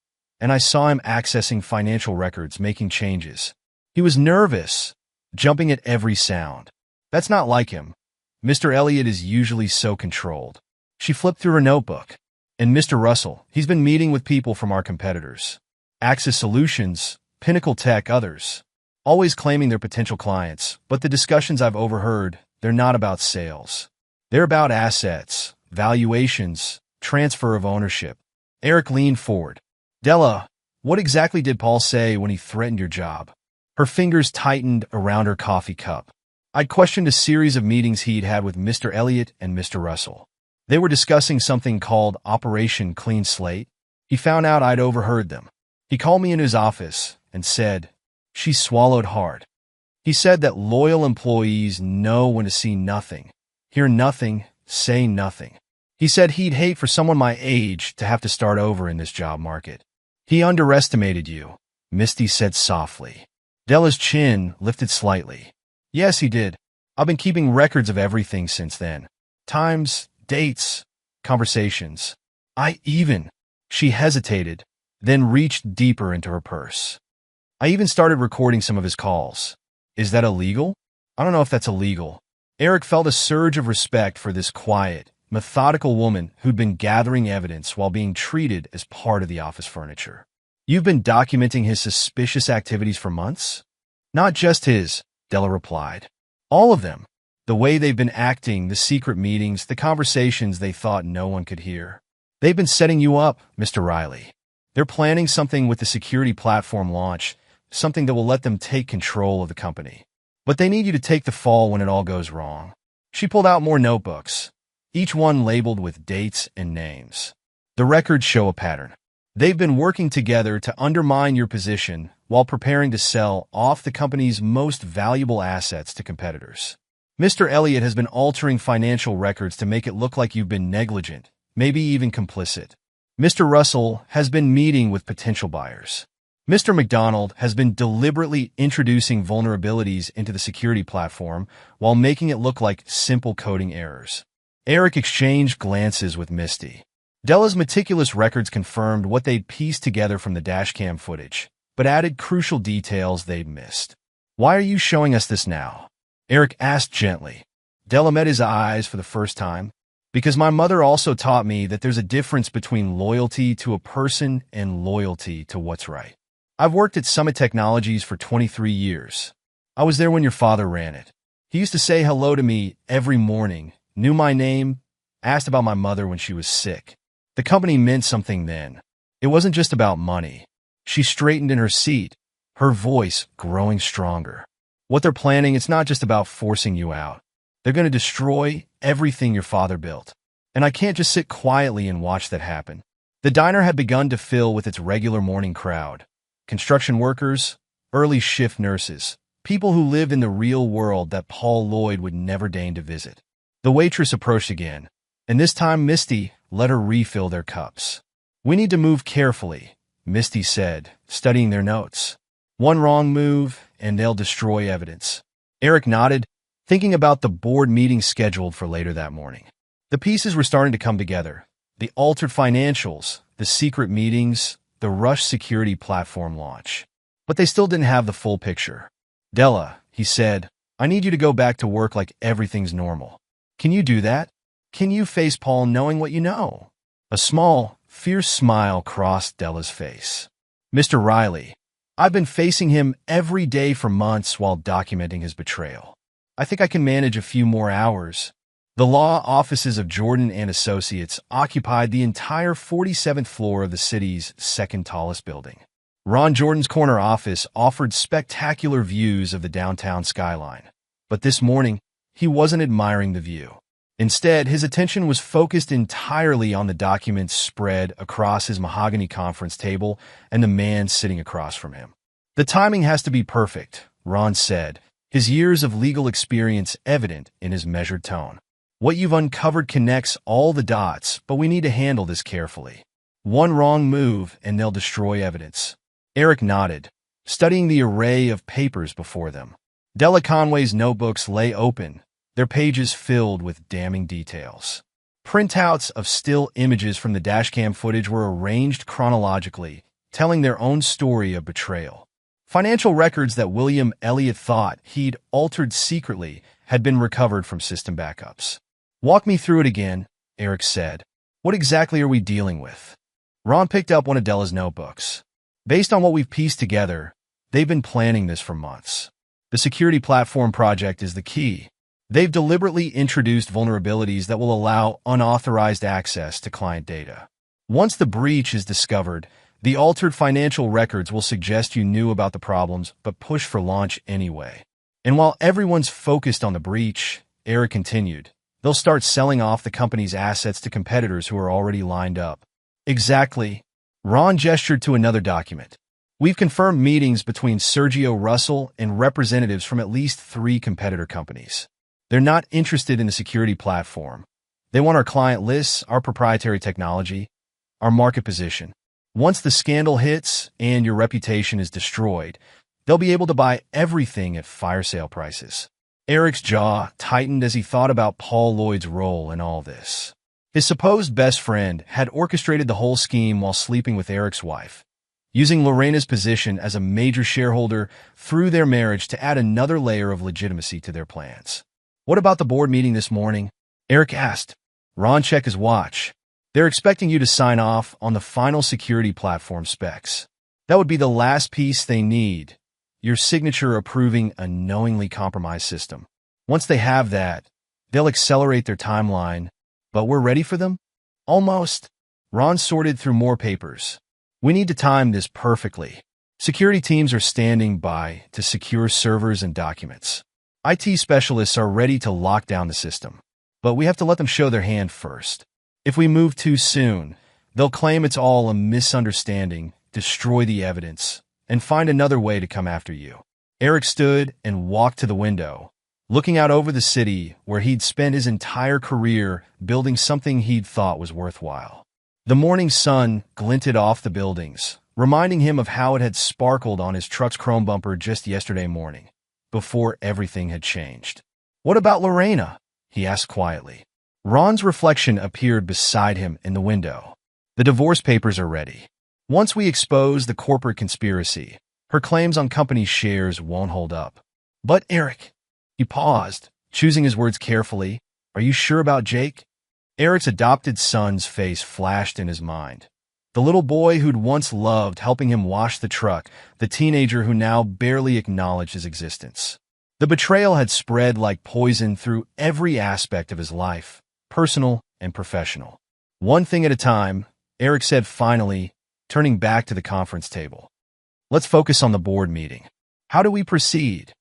and I saw him accessing financial records, making changes. He was nervous, jumping at every sound. That's not like him. Mr. Elliott is usually so controlled." She flipped through her notebook. "And Mr. Russell, he's been meeting with people from our competitors. Axis Solutions, Pinnacle Tech, others. Always claiming they're potential clients, but the discussions I've overheard, they're not about sales. They're about assets, valuations, transfer of ownership." Eric leaned forward. "Della, what exactly did Paul say when he threatened your job?" Her fingers tightened around her coffee cup. "I'd questioned a series of meetings he'd had with Mr. Elliott and Mr. Russell. They were discussing something called Operation Clean Slate. He found out I'd overheard them. He called me in his office and said," she swallowed hard. "He said that loyal employees know when to see nothing, hear nothing, say nothing. He said he'd hate for someone my age to have to start over in this job market." "He underestimated you," Misty said softly. Della's chin lifted slightly. "Yes, he did. I've been keeping records of everything since then. Times, dates, conversations. She hesitated, then reached deeper into her purse. "I even started recording some of his calls." "Is that illegal?" "I don't know if that's illegal." Eric felt a surge of respect for this quiet, methodical woman who'd been gathering evidence while being treated as part of the office furniture. "You've been documenting his suspicious activities for months?" "Not just his," Della replied. "All of them. The way they've been acting, the secret meetings, the conversations they thought no one could hear. They've been setting you up, Mr. Riley. They're planning something with the security platform launch, something that will let them take control of the company. But they need you to take the fall when it all goes wrong." She pulled out more notebooks, each one labeled with dates and names. "The records show a pattern. They've been working together to undermine your position while preparing to sell off the company's most valuable assets to competitors. Mr. Elliott has been altering financial records to make it look like you've been negligent, maybe even complicit. Mr. Russell has been meeting with potential buyers. Mr. McDonald has been deliberately introducing vulnerabilities into the security platform while making it look like simple coding errors." Eric exchanged glances with Misty. Della's meticulous records confirmed what they'd pieced together from the dashcam footage, but added crucial details they'd missed. "Why are you showing us this now?" Eric asked gently. Della met his eyes for the first time. "Because my mother also taught me that there's a difference between loyalty to a person and loyalty to what's right. I've worked at Summit Technologies for 23 years. I was there when your father ran it. He used to say hello to me every morning, knew my name, asked about my mother when she was sick. The company meant something then. It wasn't just about money." She straightened in her seat, her voice growing stronger. "What they're planning, it's not just about forcing you out. They're going to destroy everything your father built. And I can't just sit quietly and watch that happen." The diner had begun to fill with its regular morning crowd. Construction workers, early shift nurses, people who lived in the real world that Paul Lloyd would never deign to visit. The waitress approached again, and this time Misty let her refill their cups. "We need to move carefully," Misty said, studying their notes. "One wrong move, and they'll destroy evidence." Eric nodded, thinking about the board meeting scheduled for later that morning. The pieces were starting to come together. The altered financials, the secret meetings, the rushed security platform launch. But they still didn't have the full picture. "Della," he said, "I need you to go back to work like everything's normal. Can you do that? Can you face Paul knowing what you know?" A small, fierce smile crossed Della's face. "Mr. Riley, I've been facing him every day for months while documenting his betrayal. I think I can manage a few more hours." The law offices of Jordan and Associates occupied the entire 47th floor of the city's second tallest building. Ron Jordan's corner office offered spectacular views of the downtown skyline. But this morning, he wasn't admiring the view. Instead, his attention was focused entirely on the documents spread across his mahogany conference table and the man sitting across from him. "The timing has to be perfect," Ron said, his years of legal experience evident in his measured tone. "What you've uncovered connects all the dots, but we need to handle this carefully. One wrong move, and they'll destroy evidence." Eric nodded, studying the array of papers before them. Della Conway's notebooks lay open, their pages filled with damning details. Printouts of still images from the dashcam footage were arranged chronologically, telling their own story of betrayal. Financial records that William Elliott thought he'd altered secretly had been recovered from system backups. "Walk me through it again," Eric said. "What exactly are we dealing with?" Ron picked up one of Della's notebooks. "Based on what we've pieced together, they've been planning this for months. The security platform project is the key. They've deliberately introduced vulnerabilities that will allow unauthorized access to client data. Once the breach is discovered, the altered financial records will suggest you knew about the problems but push for launch anyway. And while everyone's focused on the breach," Eric continued, "they'll start selling off the company's assets to competitors who are already lined up." "Exactly." Ron gestured to another document. "We've confirmed meetings between Sergio Russell and representatives from at least 3 competitor companies. They're not interested in the security platform. They want our client lists, our proprietary technology, our market position. Once the scandal hits and your reputation is destroyed, they'll be able to buy everything at fire sale prices." Eric's jaw tightened as he thought about Paul Lloyd's role in all this. His supposed best friend had orchestrated the whole scheme while sleeping with Eric's wife, using Lorena's position as a major shareholder through their marriage to add another layer of legitimacy to their plans. "What about the board meeting this morning?" Eric asked. Ron checked his watch. "They're expecting you to sign off on the final security platform specs. That would be the last piece they need, your signature approving a knowingly compromised system. Once they have that, they'll accelerate their timeline. But we're ready for them?" "Almost." Ron sorted through more papers. "We need to time this perfectly. Security teams are standing by to secure servers and documents. IT specialists are ready to lock down the system. But we have to let them show their hand first. If we move too soon, they'll claim it's all a misunderstanding, destroy the evidence, and find another way to come after you." Eric stood and walked to the window, looking out over the city where he'd spent his entire career building something he'd thought was worthwhile. The morning sun glinted off the buildings, reminding him of how it had sparkled on his truck's chrome bumper just yesterday morning, before everything had changed. "What about Lorena?" he asked quietly. Ron's reflection appeared beside him in the window. The divorce papers are ready. Once we expose the corporate conspiracy, her claims on company shares won't hold up. But Eric, he paused, choosing his words carefully. Are you sure about Jake? Eric's adopted son's face flashed in his mind. The little boy who'd once loved helping him wash the truck, the teenager who now barely acknowledged his existence. The betrayal had spread like poison through every aspect of his life, personal and professional. One thing at a time, Eric said finally, turning back to the conference table. Let's focus on the board meeting. How do we proceed?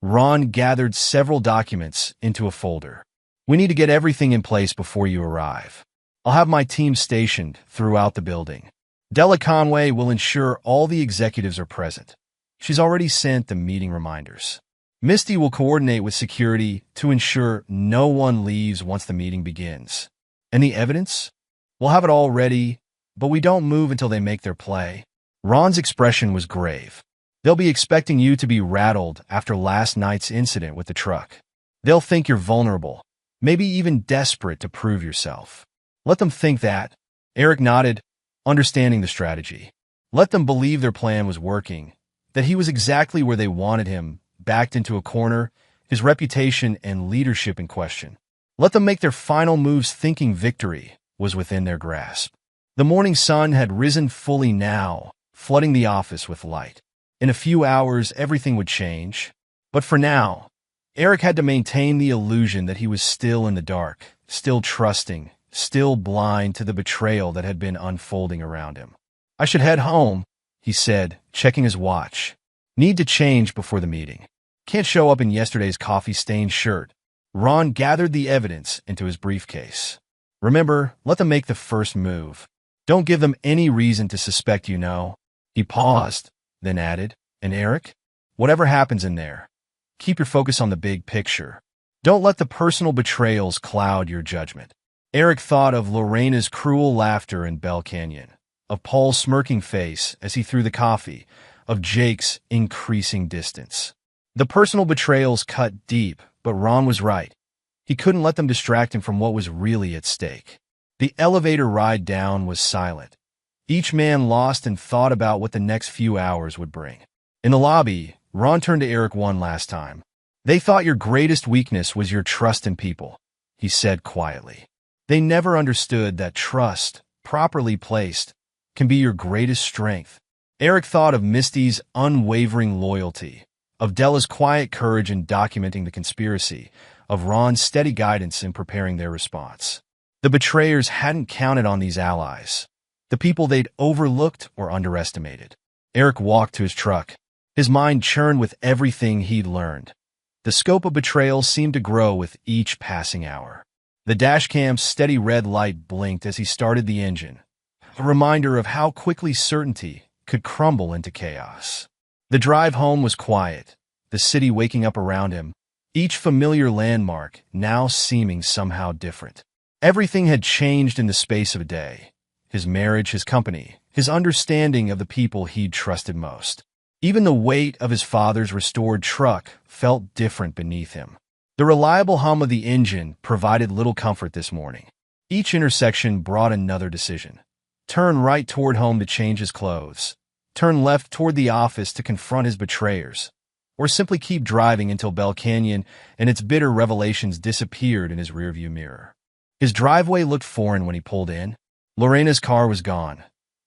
Ron gathered several documents into a folder. We need to get everything in place before you arrive. I'll have my team stationed throughout the building. Della Conway will ensure all the executives are present. She's already sent the meeting reminders. Misty will coordinate with security to ensure no one leaves once the meeting begins. And the evidence? We'll have it all ready, but we don't move until they make their play. Ron's expression was grave. They'll be expecting you to be rattled after last night's incident with the truck. They'll think you're vulnerable, maybe even desperate to prove yourself. Let them think that. Eric nodded, understanding the strategy. Let them believe their plan was working, that he was exactly where they wanted him, backed into a corner, his reputation and leadership in question. Let them make their final moves thinking victory was within their grasp. The morning sun had risen fully now, flooding the office with light. In a few hours, everything would change. But for now, Eric had to maintain the illusion that he was still in the dark, still trusting, still blind to the betrayal that had been unfolding around him. I should head home, he said, checking his watch. Need to change before the meeting. Can't show up in yesterday's coffee-stained shirt. Ron gathered the evidence into his briefcase. Remember, let them make the first move. Don't give them any reason to suspect you know. He paused, then added, and Eric, whatever happens in there, keep your focus on the big picture. Don't let the personal betrayals cloud your judgment. Eric thought of Lorena's cruel laughter in Bell Canyon, of Paul's smirking face as he threw the coffee, of Jake's increasing distance. The personal betrayals cut deep, but Ron was right. He couldn't let them distract him from what was really at stake. The elevator ride down was silent. Each man lost in thought about what the next few hours would bring. In the lobby, Ron turned to Eric one last time. They thought your greatest weakness was your trust in people, he said quietly. They never understood that trust, properly placed, can be your greatest strength. Eric thought of Misty's unwavering loyalty, of Della's quiet courage in documenting the conspiracy, of Ron's steady guidance in preparing their response. The betrayers hadn't counted on these allies, the people they'd overlooked or underestimated. Eric walked to his truck. His mind churned with everything he'd learned. The scope of betrayal seemed to grow with each passing hour. The dashcam's steady red light blinked as he started the engine, a reminder of how quickly certainty could crumble into chaos. The drive home was quiet, the city waking up around him, each familiar landmark now seeming somehow different. Everything had changed in the space of a day. His marriage, his company, his understanding of the people he'd trusted most. Even the weight of his father's restored truck felt different beneath him. The reliable hum of the engine provided little comfort this morning. Each intersection brought another decision. Turn right toward home to change his clothes. Turn left toward the office to confront his betrayers. Or simply keep driving until Bell Canyon and its bitter revelations disappeared in his rearview mirror. His driveway looked foreign when he pulled in. Lorena's car was gone.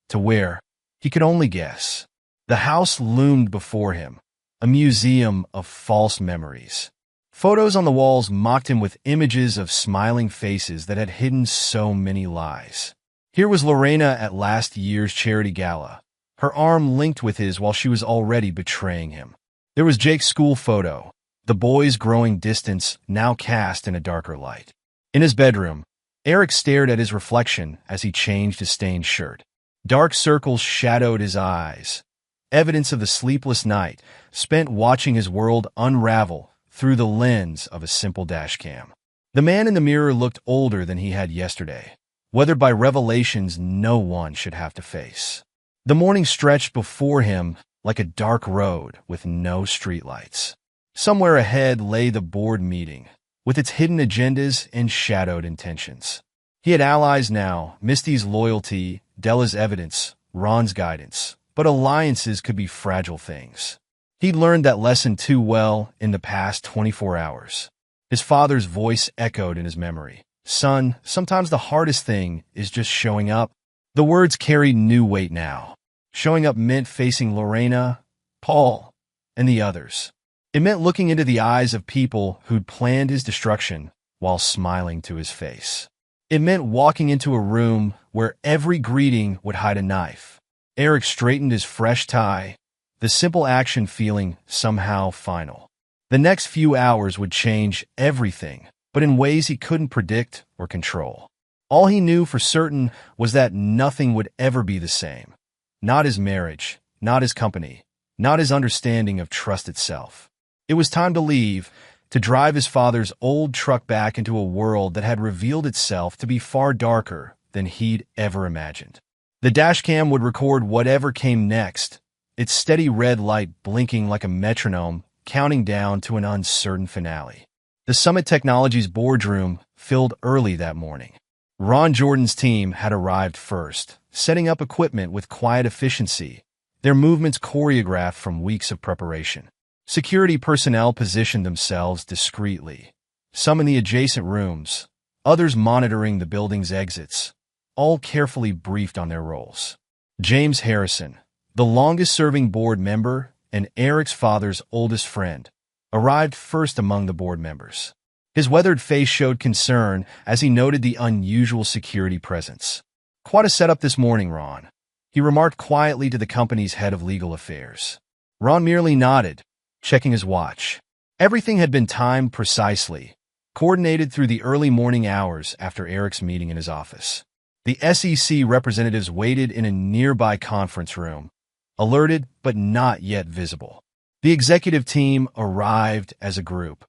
To where? He could only guess. The house loomed before him, a museum of false memories. Photos on the walls mocked him with images of smiling faces that had hidden so many lies. Here was Lorena at last year's charity gala, her arm linked with his while she was already betraying him. There was Jake's school photo, the boy's growing distance now cast in a darker light. In his bedroom, Eric stared at his reflection as he changed his stained shirt. Dark circles shadowed his eyes, evidence of the sleepless night spent watching his world unravel through the lens of a simple dashcam. The man in the mirror looked older than he had yesterday, weathered by revelations no one should have to face. The morning stretched before him like a dark road with no streetlights. Somewhere ahead lay the board meeting, with its hidden agendas and shadowed intentions. He had allies now, Misty's loyalty, Della's evidence, Ron's guidance, but alliances could be fragile things. He'd learned that lesson too well in the past 24 hours. His father's voice echoed in his memory. Son, sometimes the hardest thing is just showing up. The words carried new weight now. Showing up meant facing Lorena, Paul, and the others. It meant looking into the eyes of people who'd planned his destruction while smiling to his face. It meant walking into a room where every greeting would hide a knife. Eric straightened his fresh tie, the simple action feeling somehow final. The next few hours would change everything, but in ways he couldn't predict or control. All he knew for certain was that nothing would ever be the same. Not his marriage, not his company, not his understanding of trust itself. It was time to leave, to drive his father's old truck back into a world that had revealed itself to be far darker than he'd ever imagined. The dashcam would record whatever came next, its steady red light blinking like a metronome, counting down to an uncertain finale. The Summit Technologies boardroom filled early that morning. Ron Jordan's team had arrived first, setting up equipment with quiet efficiency, their movements choreographed from weeks of preparation. Security personnel positioned themselves discreetly, some in the adjacent rooms, others monitoring the building's exits, all carefully briefed on their roles. James Harrison, the longest-serving board member and Eric's father's oldest friend, arrived first among the board members. His weathered face showed concern as he noted the unusual security presence. "Quite a setup this morning, Ron," he remarked quietly to the company's head of legal affairs. Ron merely nodded, checking his watch. Everything had been timed precisely, coordinated through the early morning hours after Eric's meeting in his office. The SEC representatives waited in a nearby conference room, alerted but not yet visible. The executive team arrived as a group,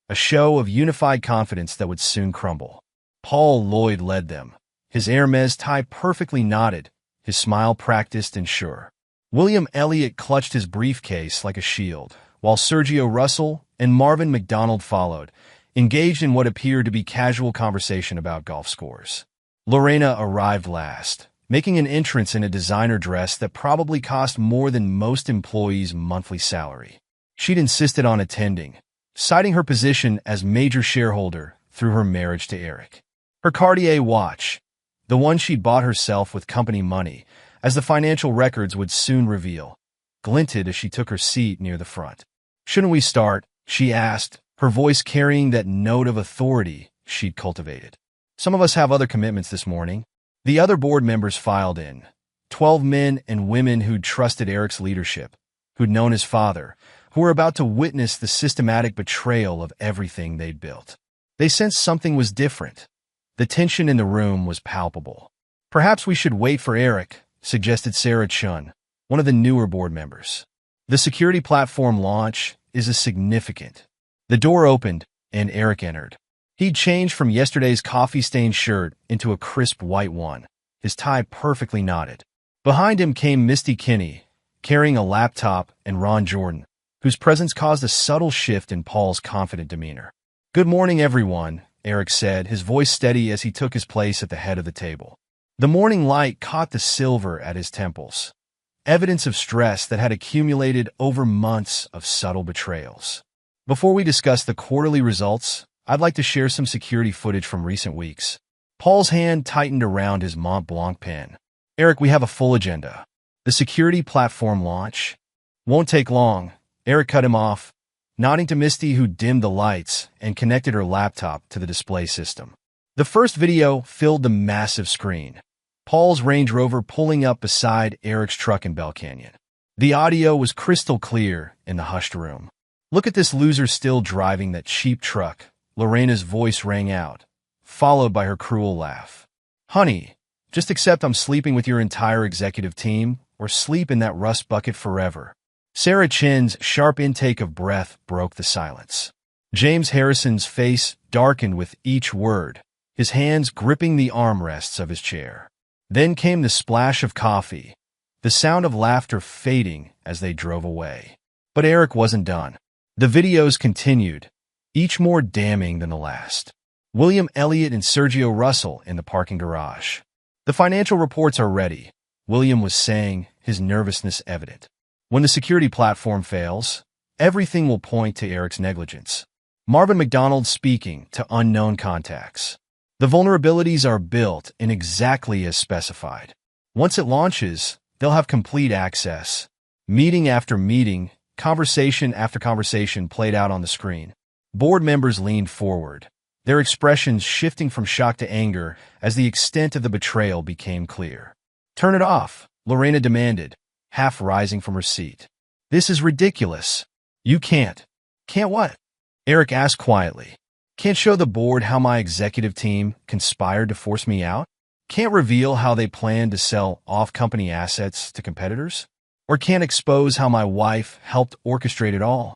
a show of unified confidence that would soon crumble. Paul Lloyd led them, his Hermes tie perfectly knotted, his smile practiced and sure. William Elliott clutched his briefcase like a shield, while Sergio Russell and Marvin McDonald followed, engaged in what appeared to be casual conversation about golf scores. Lorena arrived last, making an entrance in a designer dress that probably cost more than most employees' monthly salary. She'd insisted on attending, citing her position as major shareholder through her marriage to Eric. Her Cartier watch, the one she'd bought herself with company money, as the financial records would soon reveal, glinted as she took her seat near the front. "Shouldn't we start?" she asked, her voice carrying that note of authority she'd cultivated. "Some of us have other commitments this morning." The other board members filed in, 12 men and women who'd trusted Eric's leadership, who'd known his father, who were about to witness the systematic betrayal of everything they'd built. They sensed something was different. The tension in the room was palpable. "Perhaps we should wait for Eric," suggested Sarah Chun, one of the newer board members. "The security platform launch is a significant." The door opened, and Eric entered. He'd changed from yesterday's coffee-stained shirt into a crisp white one, his tie perfectly knotted. Behind him came Misty Kinney, carrying a laptop, and Ron Jordan, whose presence caused a subtle shift in Paul's confident demeanor. "Good morning, everyone," Eric said, his voice steady as he took his place at the head of the table. The morning light caught the silver at his temples, evidence of stress that had accumulated over months of subtle betrayals. "Before we discuss the quarterly results, I'd like to share some security footage from recent weeks." Paul's hand tightened around his Mont Blanc pen. "Eric, we have a full agenda. The security platform launch won't take long." Eric cut him off, nodding to Misty, who dimmed the lights and connected her laptop to the display system. The first video filled the massive screen, Paul's Range Rover pulling up beside Eric's truck in Bell Canyon. The audio was crystal clear in the hushed room. "Look at this loser still driving that cheap truck," Lorena's voice rang out, followed by her cruel laugh. "Honey, just accept I'm sleeping with your entire executive team, or sleep in that rust bucket forever." Sarah Chin's sharp intake of breath broke the silence. James Harrison's face darkened with each word, his hands gripping the armrests of his chair. Then came the splash of coffee, the sound of laughter fading as they drove away. But Eric wasn't done. The videos continued, each more damning than the last. William Elliott and Sergio Russell in the parking garage. The financial reports are ready, William was saying, his nervousness evident. When the security platform fails, everything will point to Eric's negligence. Marvin McDonald speaking to unknown contacts. The vulnerabilities are built in exactly as specified. Once it launches, they'll have complete access. Meeting after meeting, conversation after conversation played out on the screen. Board members leaned forward, their expressions shifting from shock to anger as the extent of the betrayal became clear. "Turn it off," Lorena demanded, half rising from her seat. "This is ridiculous." "You can't." "Can't what?" Eric asked quietly. "Can't show the board how my executive team conspired to force me out? Can't reveal how they plan to sell off-company assets to competitors? Or can't expose how my wife helped orchestrate it all?"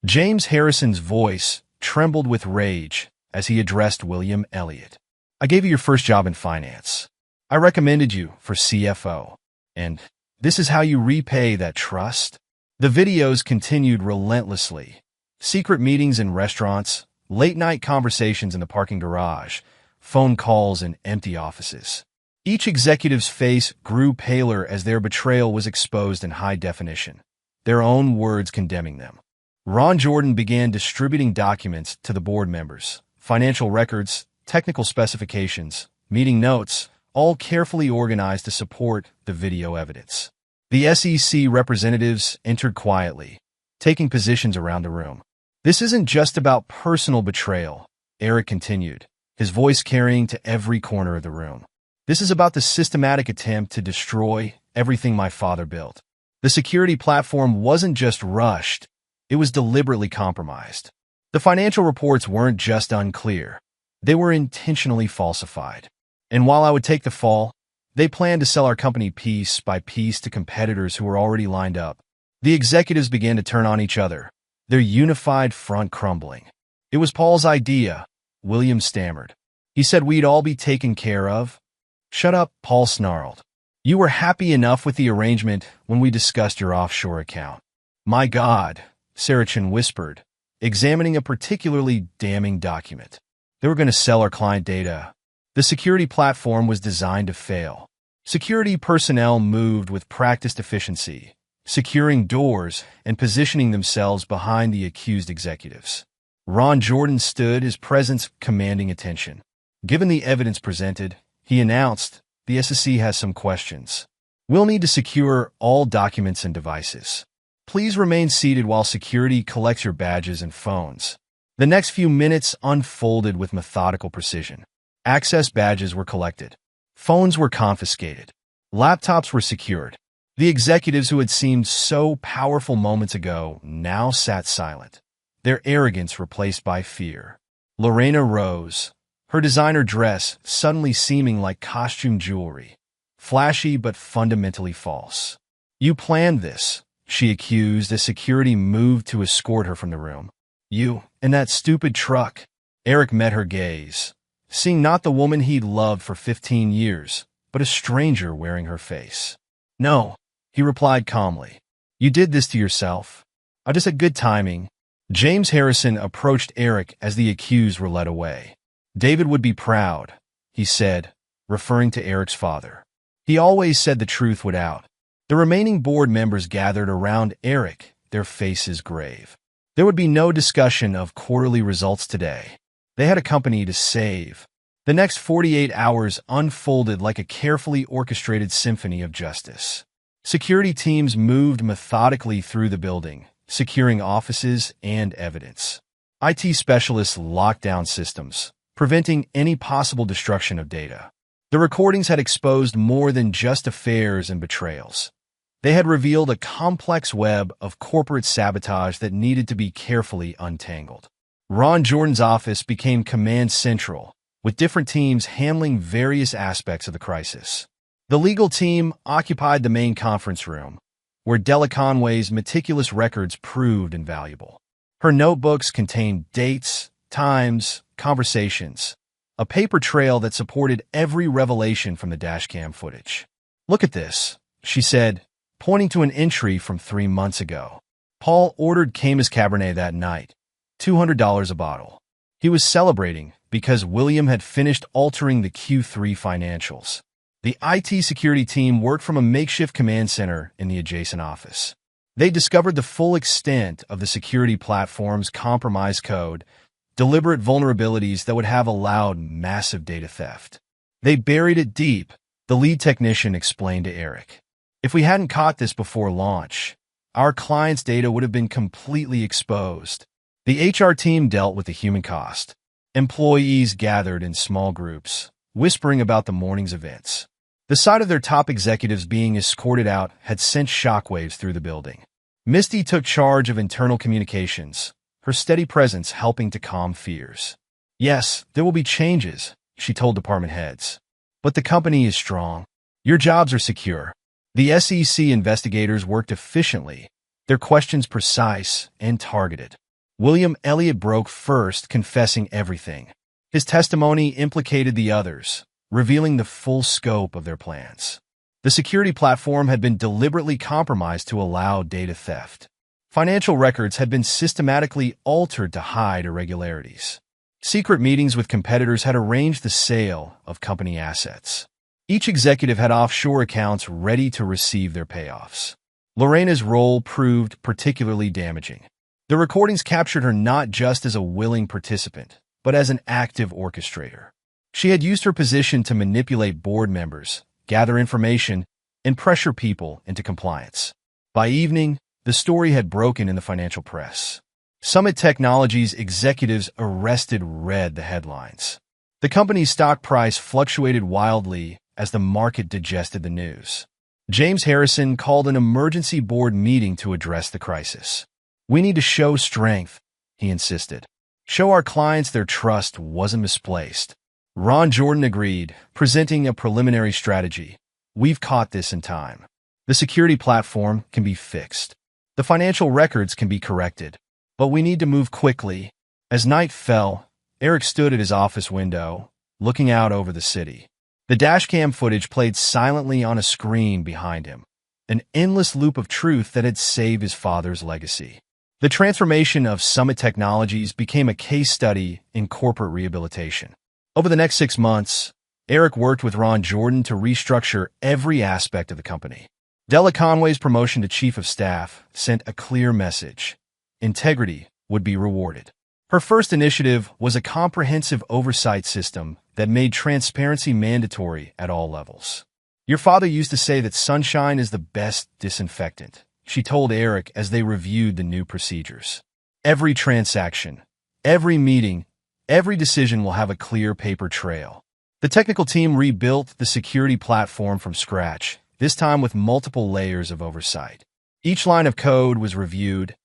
James Harrison's voice trembled with rage as he addressed William Elliott. "I gave you your first job in finance. I recommended you for CFO. And this is how you repay that trust?" The videos continued relentlessly. Secret meetings in restaurants, late-night conversations in the parking garage, phone calls in empty offices. Each executive's face grew paler as their betrayal was exposed in high definition, their own words condemning them. Ron Jordan began distributing documents to the board members, financial records, technical specifications, meeting notes, all carefully organized to support the video evidence. The SEC representatives entered quietly, taking positions around the room. "This isn't just about personal betrayal," Eric continued, his voice carrying to every corner of the room. "This is about the systematic attempt to destroy everything my father built. The security platform wasn't just rushed, it was deliberately compromised. The financial reports weren't just unclear, they were intentionally falsified. And while I would take the fall, they planned to sell our company piece by piece to competitors who were already lined up." The executives began to turn on each other, their unified front crumbling. "It was Paul's idea," William stammered. "He said we'd all be taken care of." "Shut up," Paul snarled. "You were happy enough with the arrangement when we discussed your offshore account." "My God," Saracen whispered, examining a particularly damning document. "They were going to sell our client data. The security platform was designed to fail." Security personnel moved with practiced efficiency, securing doors and positioning themselves behind the accused executives. Ron Jordan stood, his presence commanding attention. Given the evidence presented, he announced, "The SEC has some questions. We'll need to secure all documents and devices. Please remain seated while security collects your badges and phones." The next few minutes unfolded with methodical precision. Access badges were collected. Phones were confiscated. Laptops were secured. The executives who had seemed so powerful moments ago now sat silent, their arrogance replaced by fear. Lorena rose, her designer dress suddenly seeming like costume jewelry, flashy but fundamentally false. "You planned this," she accused as security moved to escort her from the room. "You and that stupid truck." Eric met her gaze, seeing not the woman he'd loved for 15 years, but a stranger wearing her face. "No," he replied calmly. "You did this to yourself. I just had good timing." James Harrison approached Eric as the accused were led away. "David would be proud," he said, referring to Eric's father. "He always said the truth would out." The remaining board members gathered around Eric, their faces grave. There would be no discussion of quarterly results today. They had a company to save. The next 48 hours unfolded like a carefully orchestrated symphony of justice. Security teams moved methodically through the building, securing offices and evidence. IT specialists locked down systems, preventing any possible destruction of data. The recordings had exposed more than just affairs and betrayals. They had revealed a complex web of corporate sabotage that needed to be carefully untangled. Ron Jordan's office became command central, with different teams handling various aspects of the crisis. The legal team occupied the main conference room, where Della Conway's meticulous records proved invaluable. Her notebooks contained dates, times, conversations, a paper trail that supported every revelation from the dashcam footage. "Look at this," she said, pointing to an entry from 3 months ago. "Paul ordered Camus Cabernet that night. $200 a bottle. He was celebrating because William had finished altering the Q3 financials. The IT security team worked from a makeshift command center in the adjacent office. They discovered the full extent of the security platform's compromised code, deliberate vulnerabilities that would have allowed massive data theft. They buried it deep, the lead technician explained to Eric. If we hadn't caught this before launch, our client's data would have been completely exposed. The HR team dealt with the human cost. Employees gathered in small groups, whispering about the morning's events. The sight of their top executives being escorted out had sent shockwaves through the building. Misty took charge of internal communications, her steady presence helping to calm fears. Yes, there will be changes, she told department heads. But the company is strong. Your jobs are secure. The SEC investigators worked efficiently, their questions precise and targeted. William Elliott broke first, confessing everything. His testimony implicated the others, revealing the full scope of their plans. The security platform had been deliberately compromised to allow data theft. Financial records had been systematically altered to hide irregularities. Secret meetings with competitors had arranged the sale of company assets. Each executive had offshore accounts ready to receive their payoffs. Lorena's role proved particularly damaging. The recordings captured her not just as a willing participant, but as an active orchestrator. She had used her position to manipulate board members, gather information, and pressure people into compliance. By evening, the story had broken in the financial press. Summit Technologies executives arrested read the headlines. The company's stock price fluctuated wildly as the market digested the news. James Harrison called an emergency board meeting to address the crisis. We need to show strength, he insisted. Show our clients their trust wasn't misplaced. Ron Jordan agreed, presenting a preliminary strategy. We've caught this in time. The security platform can be fixed. The financial records can be corrected. But we need to move quickly. As night fell, Eric stood at his office window, looking out over the city. The dashcam footage played silently on a screen behind him, an endless loop of truth that had saved his father's legacy. The transformation of Summit Technologies became a case study in corporate rehabilitation. Over the next 6 months, Eric worked with Ron Jordan to restructure every aspect of the company. Della Conway's promotion to chief of staff sent a clear message. Integrity would be rewarded. Her first initiative was a comprehensive oversight system that made transparency mandatory at all levels. Your father used to say that sunshine is the best disinfectant, she told Eric as they reviewed the new procedures. Every transaction, every meeting, every decision will have a clear paper trail. The technical team rebuilt the security platform from scratch, this time with multiple layers of oversight. Each line of code was reviewed,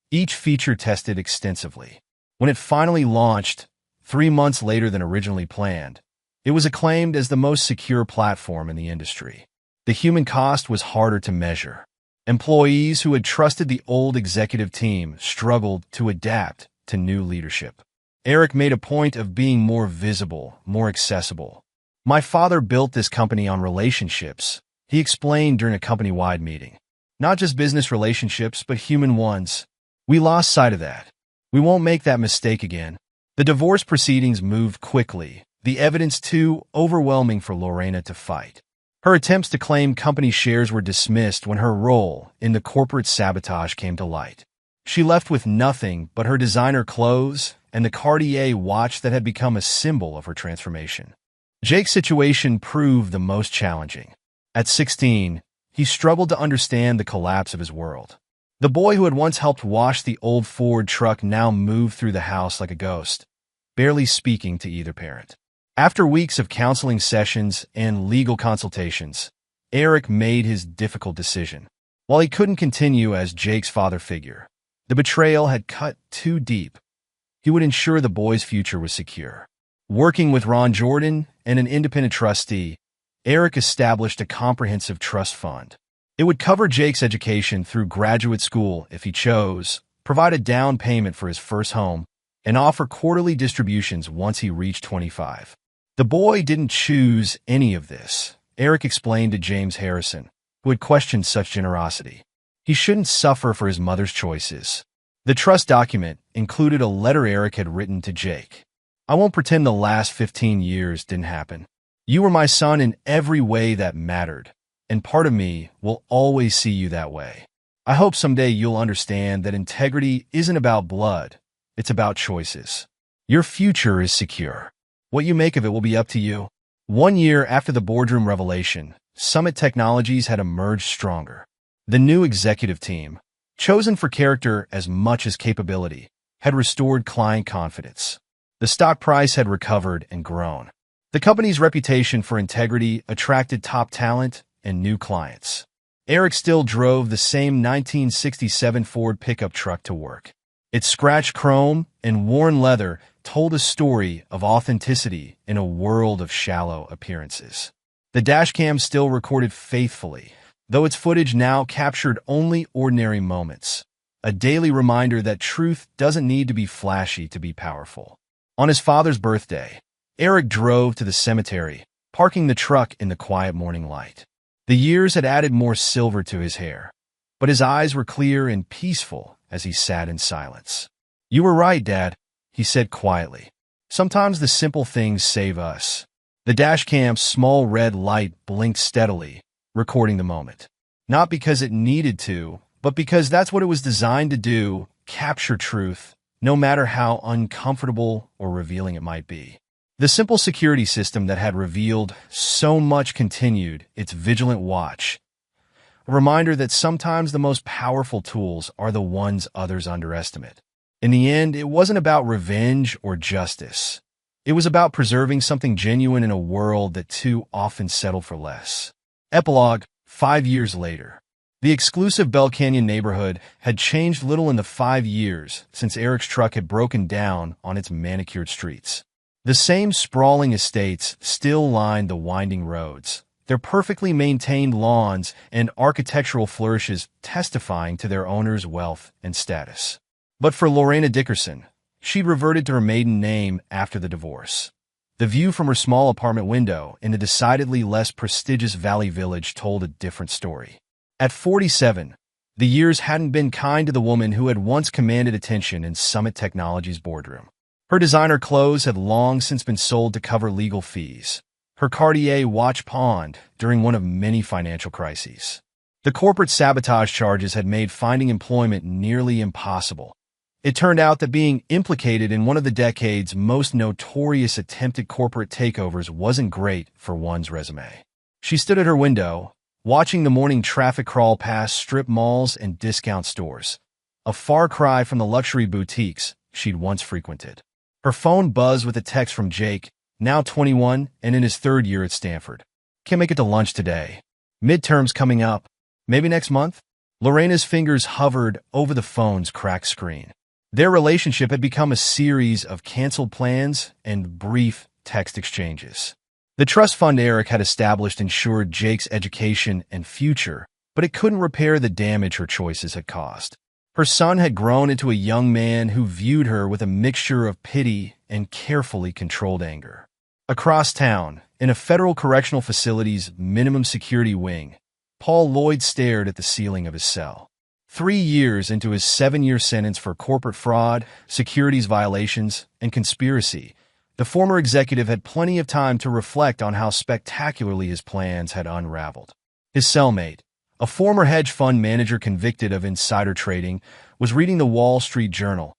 each feature tested extensively. When it finally launched, 3 months later than originally planned, it was acclaimed as the most secure platform in the industry. The human cost was harder to measure. Employees who had trusted the old executive team struggled to adapt to new leadership. Eric made a point of being more visible, more accessible. My father built this company on relationships, he explained during a company-wide meeting. Not just business relationships, but human ones. We lost sight of that. We won't make that mistake again. The divorce proceedings moved quickly, the evidence too overwhelming for Lorena to fight. Her attempts to claim company shares were dismissed when her role in the corporate sabotage came to light. She left with nothing but her designer clothes and the Cartier watch that had become a symbol of her transformation. Jake's situation proved the most challenging. At 16, he struggled to understand the collapse of his world. The boy who had once helped wash the old Ford truck now moved through the house like a ghost, barely speaking to either parent. After weeks of counseling sessions and legal consultations, Eric made his difficult decision. While he couldn't continue as Jake's father figure, the betrayal had cut too deep. He would ensure the boy's future was secure. Working with Ron Jordan and an independent trustee, Eric established a comprehensive trust fund. It would cover Jake's education through graduate school if he chose, provide a down payment for his first home, and offer quarterly distributions once he reached 25. The boy didn't choose any of this, Eric explained to James Harrison, who had questioned such generosity. He shouldn't suffer for his mother's choices. The trust document, included a letter Eric had written to Jake. "I won't pretend the last 15 years didn't happen. You were my son in every way that mattered, and part of me will always see you that way. I hope someday you'll understand that integrity isn't about blood, it's about choices. Your future is secure. What you make of it will be up to you." 1 year after the boardroom revelation, Summit Technologies had emerged stronger. The new executive team, chosen for character as much as capability, had restored client confidence. The stock price had recovered and grown. The company's reputation for integrity attracted top talent and new clients. Eric still drove the same 1967 Ford pickup truck to work. Its scratched chrome and worn leather told a story of authenticity in a world of shallow appearances. The Dashcam still recorded faithfully, though its footage now captured only ordinary moments, a daily reminder that truth doesn't need to be flashy to be powerful. On his father's birthday, Eric drove to the cemetery, parking the truck in the quiet morning light. The years had added more silver to his hair, but his eyes were clear and peaceful as he sat in silence. "You were right, Dad," he said quietly. "Sometimes the simple things save us." The Dashcam's small red light blinked steadily, recording the moment. Not because it needed to, but because that's what it was designed to do, capture truth, no matter how uncomfortable or revealing it might be. The simple security system that had revealed so much continued its vigilant watch, a reminder that sometimes the most powerful tools are the ones others underestimate. In the end, it wasn't about revenge or justice. It was about preserving something genuine in a world that too often settled for less. Epilogue, 5 years later. The exclusive Bell Canyon neighborhood had changed little in the 5 years since Eric's truck had broken down on its manicured streets. The same sprawling estates still lined the winding roads, their perfectly maintained lawns and architectural flourishes testifying to their owners' wealth and status. But for Lorena Dickerson, she'd reverted to her maiden name after the divorce. The view from her small apartment window in a decidedly less prestigious valley village told a different story. At 47, the years hadn't been kind to the woman who had once commanded attention in Summit Technologies' boardroom. Her designer clothes had long since been sold to cover legal fees. Her Cartier watch pawned during one of many financial crises. The corporate sabotage charges had made finding employment nearly impossible. It turned out that being implicated in one of the decade's most notorious attempted corporate takeovers wasn't great for one's resume. She stood at her window, watching the morning traffic crawl past strip malls and discount stores, a far cry from the luxury boutiques she'd once frequented. Her phone buzzed with a text from Jake, now 21 and in his 3rd year at Stanford. "Can't make it to lunch today. Midterms coming up. Maybe next month?" Lorena's fingers hovered over the phone's cracked screen. Their relationship had become a series of canceled plans and brief text exchanges. The trust fund Eric had established ensured Jake's education and future, but it couldn't repair the damage her choices had caused. Her son had grown into a young man who viewed her with a mixture of pity and carefully controlled anger. Across town, in a federal correctional facility's minimum security wing, Paul Lloyd stared at the ceiling of his cell. 3 years into his 7-year sentence for corporate fraud, securities violations, and conspiracy, the former executive had plenty of time to reflect on how spectacularly his plans had unraveled. His cellmate, a former hedge fund manager convicted of insider trading, was reading the Wall Street Journal,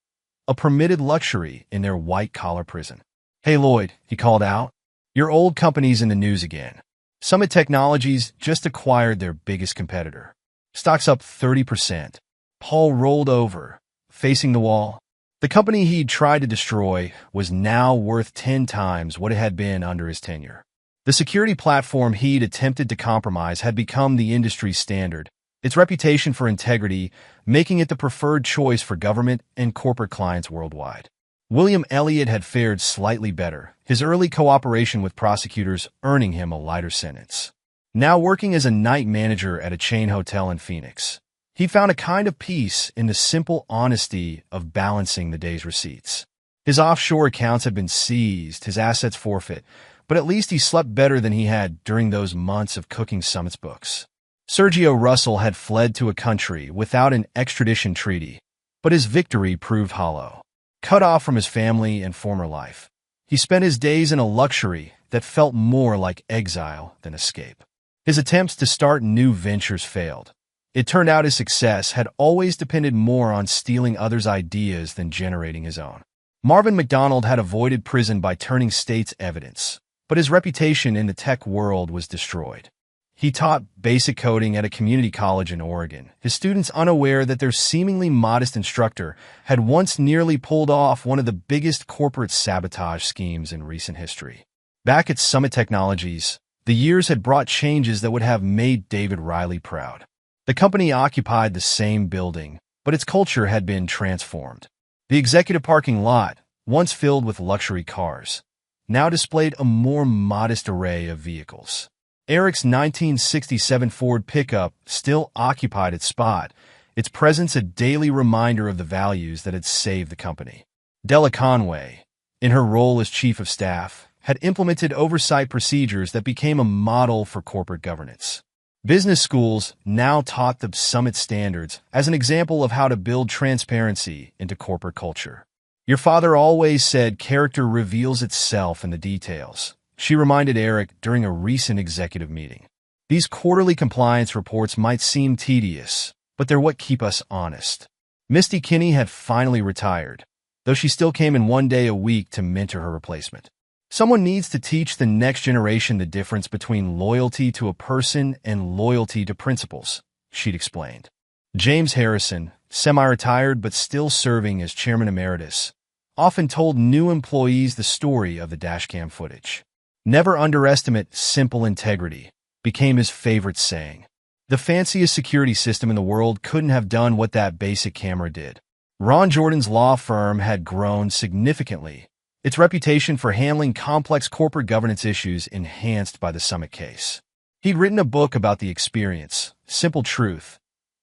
a permitted luxury in their white-collar prison. "Hey, Lloyd," he called out, "your old company's in the news again. Summit Technologies just acquired their biggest competitor. Stock's up 30%. Paul rolled over, facing the wall. The company he'd tried to destroy was now worth 10 times what it had been under his tenure. The security platform he'd attempted to compromise had become the industry standard, its reputation for integrity making it the preferred choice for government and corporate clients worldwide. William Elliott had fared slightly better, his early cooperation with prosecutors earning him a lighter sentence. Now working as a night manager at a chain hotel in Phoenix, he found a kind of peace in the simple honesty of balancing the day's receipts. His offshore accounts had been seized, his assets forfeit, but at least he slept better than he had during those months of cooking Summit's books. Sergio Russell had fled to a country without an extradition treaty, but his victory proved hollow. Cut off from his family and former life, he spent his days in a luxury that felt more like exile than escape. His attempts to start new ventures failed. It turned out his success had always depended more on stealing others' ideas than generating his own. Marvin McDonald had avoided prison by turning state's evidence, but his reputation in the tech world was destroyed. He taught basic coding at a community college in Oregon, his students unaware that their seemingly modest instructor had once nearly pulled off one of the biggest corporate sabotage schemes in recent history. Back at Summit Technologies, the years had brought changes that would have made David Riley proud. The company occupied the same building, but its culture had been transformed. The executive parking lot, once filled with luxury cars, now displayed a more modest array of vehicles. Eric's 1967 Ford pickup still occupied its spot, its presence a daily reminder of the values that had saved the company. Della Conway, in her role as chief of staff, had implemented oversight procedures that became a model for corporate governance. Business schools now taught the Summit standards as an example of how to build transparency into corporate culture. Your father always said character reveals itself in the details, she reminded Eric during a recent executive meeting. These quarterly compliance reports might seem tedious, but they're what keep us honest. Misty Kinney had finally retired, though she still came in one day a week to mentor her replacement. Someone needs to teach the next generation the difference between loyalty to a person and loyalty to principles, she'd explained. James Harrison, semi-retired but still serving as chairman emeritus, often told new employees the story of the Dashcam footage. Never underestimate simple integrity became his favorite saying. The fanciest security system in the world couldn't have done what that basic camera did. Ron Jordan's law firm had grown significantly, its reputation for handling complex corporate governance issues enhanced by the Summit case. He'd written a book about the experience, Simple Truth,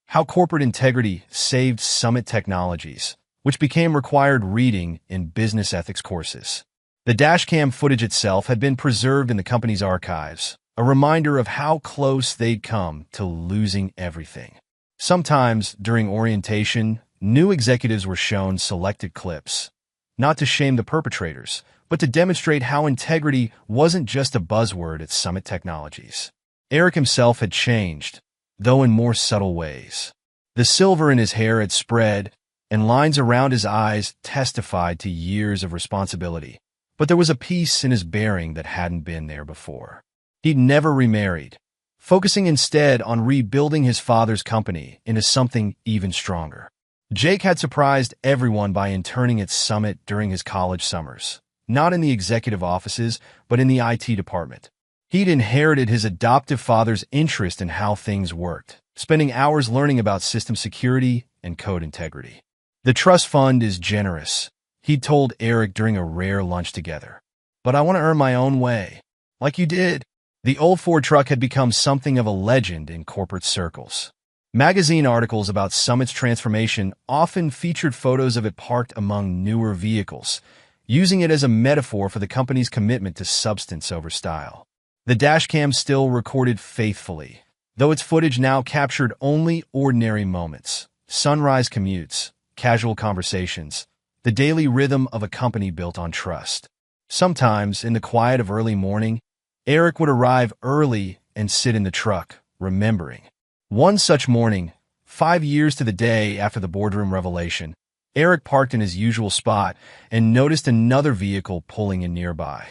How Corporate Integrity Saved Summit Technologies, which became required reading in business ethics courses. The Dashcam footage itself had been preserved in the company's archives, a reminder of how close they'd come to losing everything. Sometimes, during orientation, new executives were shown selected clips, not to shame the perpetrators, but to demonstrate how integrity wasn't just a buzzword at Summit Technologies. Eric himself had changed, though in more subtle ways. The silver in his hair had spread, and lines around his eyes testified to years of responsibility. But there was a peace in his bearing that hadn't been there before. He'd never remarried, focusing instead on rebuilding his father's company into something even stronger. Jake had surprised everyone by interning at Summit during his college summers, not in the executive offices, but in the IT department. He'd inherited his adoptive father's interest in how things worked, spending hours learning about system security and code integrity. The trust fund is generous, he'd told Eric during a rare lunch together. But I want to earn my own way. Like you did. The old Ford truck had become something of a legend in corporate circles. Magazine articles about Summit's transformation often featured photos of it parked among newer vehicles, using it as a metaphor for the company's commitment to substance over style. The Dashcam still recorded faithfully, though its footage now captured only ordinary moments, sunrise commutes, casual conversations, the daily rhythm of a company built on trust. Sometimes, in the quiet of early morning, Eric would arrive early and sit in the truck, remembering. One such morning, 5 years to the day after the boardroom revelation, Eric parked in his usual spot and noticed another vehicle pulling in nearby.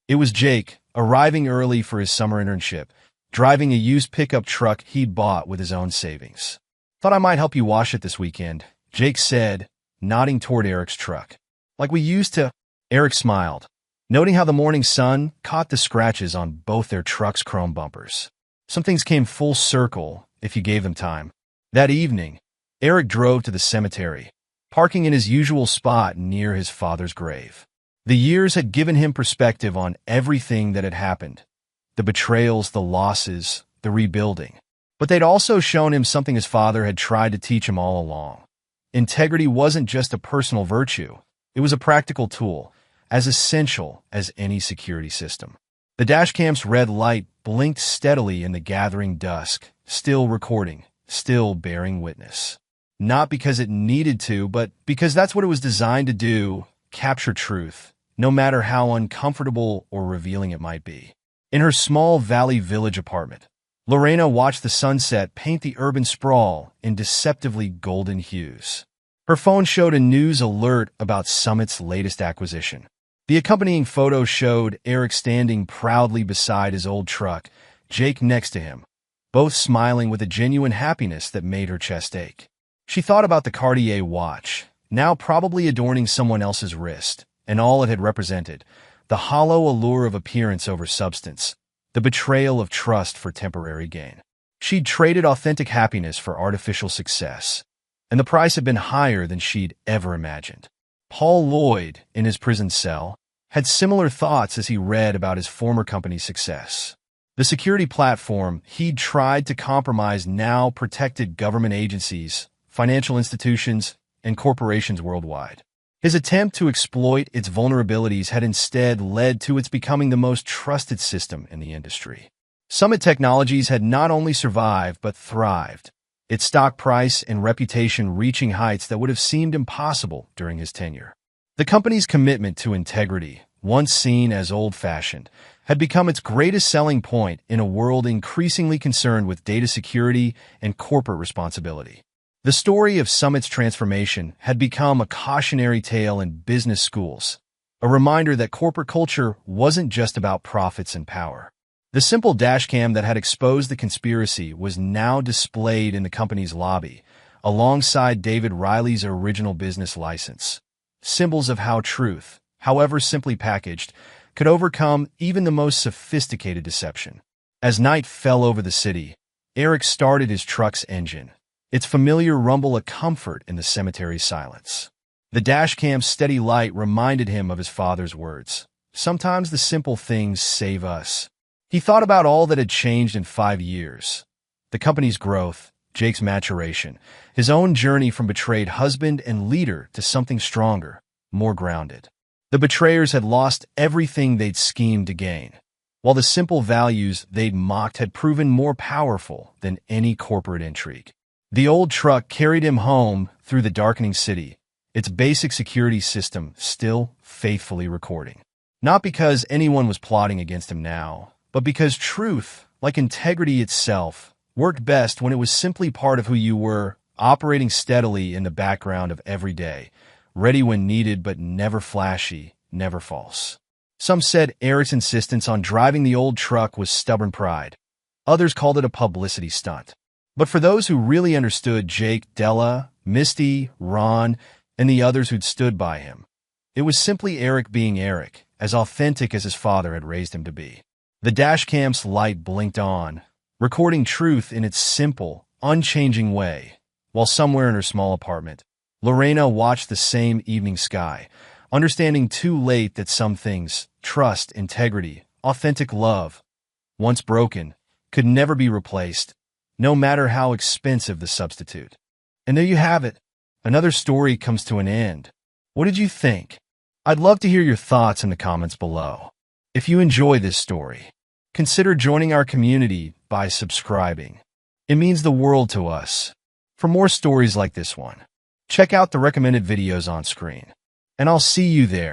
It was Jake, arriving early for his summer internship, driving a used pickup truck he'd bought with his own savings. "Thought I might help you wash it this weekend," Jake said, nodding toward Eric's truck. "Like we used to." Eric smiled, noting how the morning sun caught the scratches on both their truck's chrome bumpers. Some things came full circle if you gave them time. That evening, Eric drove to the cemetery, parking in his usual spot near his father's grave. The years had given him perspective on everything that had happened, the betrayals, the losses, the rebuilding. But they'd also shown him something his father had tried to teach him all along. Integrity wasn't just a personal virtue, it was a practical tool, as essential as any security system. The Dashcam's red light blinked steadily in the gathering dusk, still recording, still bearing witness. not because it needed to, but because that's what it was designed to do, capture truth, no matter how uncomfortable or revealing it might be. In her small Valley Village apartment, Lorena watched the sunset paint the urban sprawl in deceptively golden hues. Her phone showed a news alert about Summit's latest acquisition. The accompanying photo showed Eric standing proudly beside his old truck, Jake next to him, both smiling with a genuine happiness that made her chest ache. She thought about the Cartier watch, now probably adorning someone else's wrist, and all it had represented: the hollow allure of appearance over substance, the betrayal of trust for temporary gain. She'd traded authentic happiness for artificial success, and the price had been higher than she'd ever imagined. Paul Lloyd, in his prison cell, had similar thoughts as he read about his former company's success. The security platform he'd tried to compromise now protected government agencies, financial institutions, and corporations worldwide. His attempt to exploit its vulnerabilities had instead led to its becoming the most trusted system in the industry. Summit Technologies had not only survived but thrived, its stock price and reputation reaching heights that would have seemed impossible during his tenure. The company's commitment to integrity, once seen as old-fashioned, had become its greatest selling point in a world increasingly concerned with data security and corporate responsibility. The story of Summit's transformation had become a cautionary tale in business schools, a reminder that corporate culture wasn't just about profits and power. The simple dashcam that had exposed the conspiracy was now displayed in the company's lobby, alongside David Riley's original business license, symbols of how truth, however simply packaged, could overcome even the most sophisticated deception. As night fell over the city, Eric started his truck's engine, its familiar rumble a comfort in the cemetery's silence. The dashcam's steady light reminded him of his father's words, "Sometimes the simple things save us." He thought about all that had changed in 5 years. The company's growth, Jake's maturation, his own journey from betrayed husband and leader to something stronger, more grounded. The betrayers had lost everything they'd schemed to gain, while the simple values they'd mocked had proven more powerful than any corporate intrigue. The old truck carried him home through the darkening city, its basic security system still faithfully recording. Not because anyone was plotting against him now, but because truth, like integrity itself, worked best when it was simply part of who you were, operating steadily in the background of every day, ready when needed but never flashy, never false. Some said Eric's insistence on driving the old truck was stubborn pride. Others called it a publicity stunt. But for those who really understood Jake, Della, Misty, Ron, and the others who'd stood by him, it was simply Eric being Eric, as authentic as his father had raised him to be. The dashcam's light blinked on, recording truth in its simple, unchanging way, while somewhere in her small apartment, Lorena watched the same evening sky, understanding too late that some things, trust, integrity, authentic love, once broken, could never be replaced, no matter how expensive the substitute. And there you have it. Another story comes to an end. What did you think? I'd love to hear your thoughts in the comments below. If you enjoy this story, consider joining our community by subscribing. It means the world to us. For more stories like this one, check out the recommended videos on screen, and I'll see you there.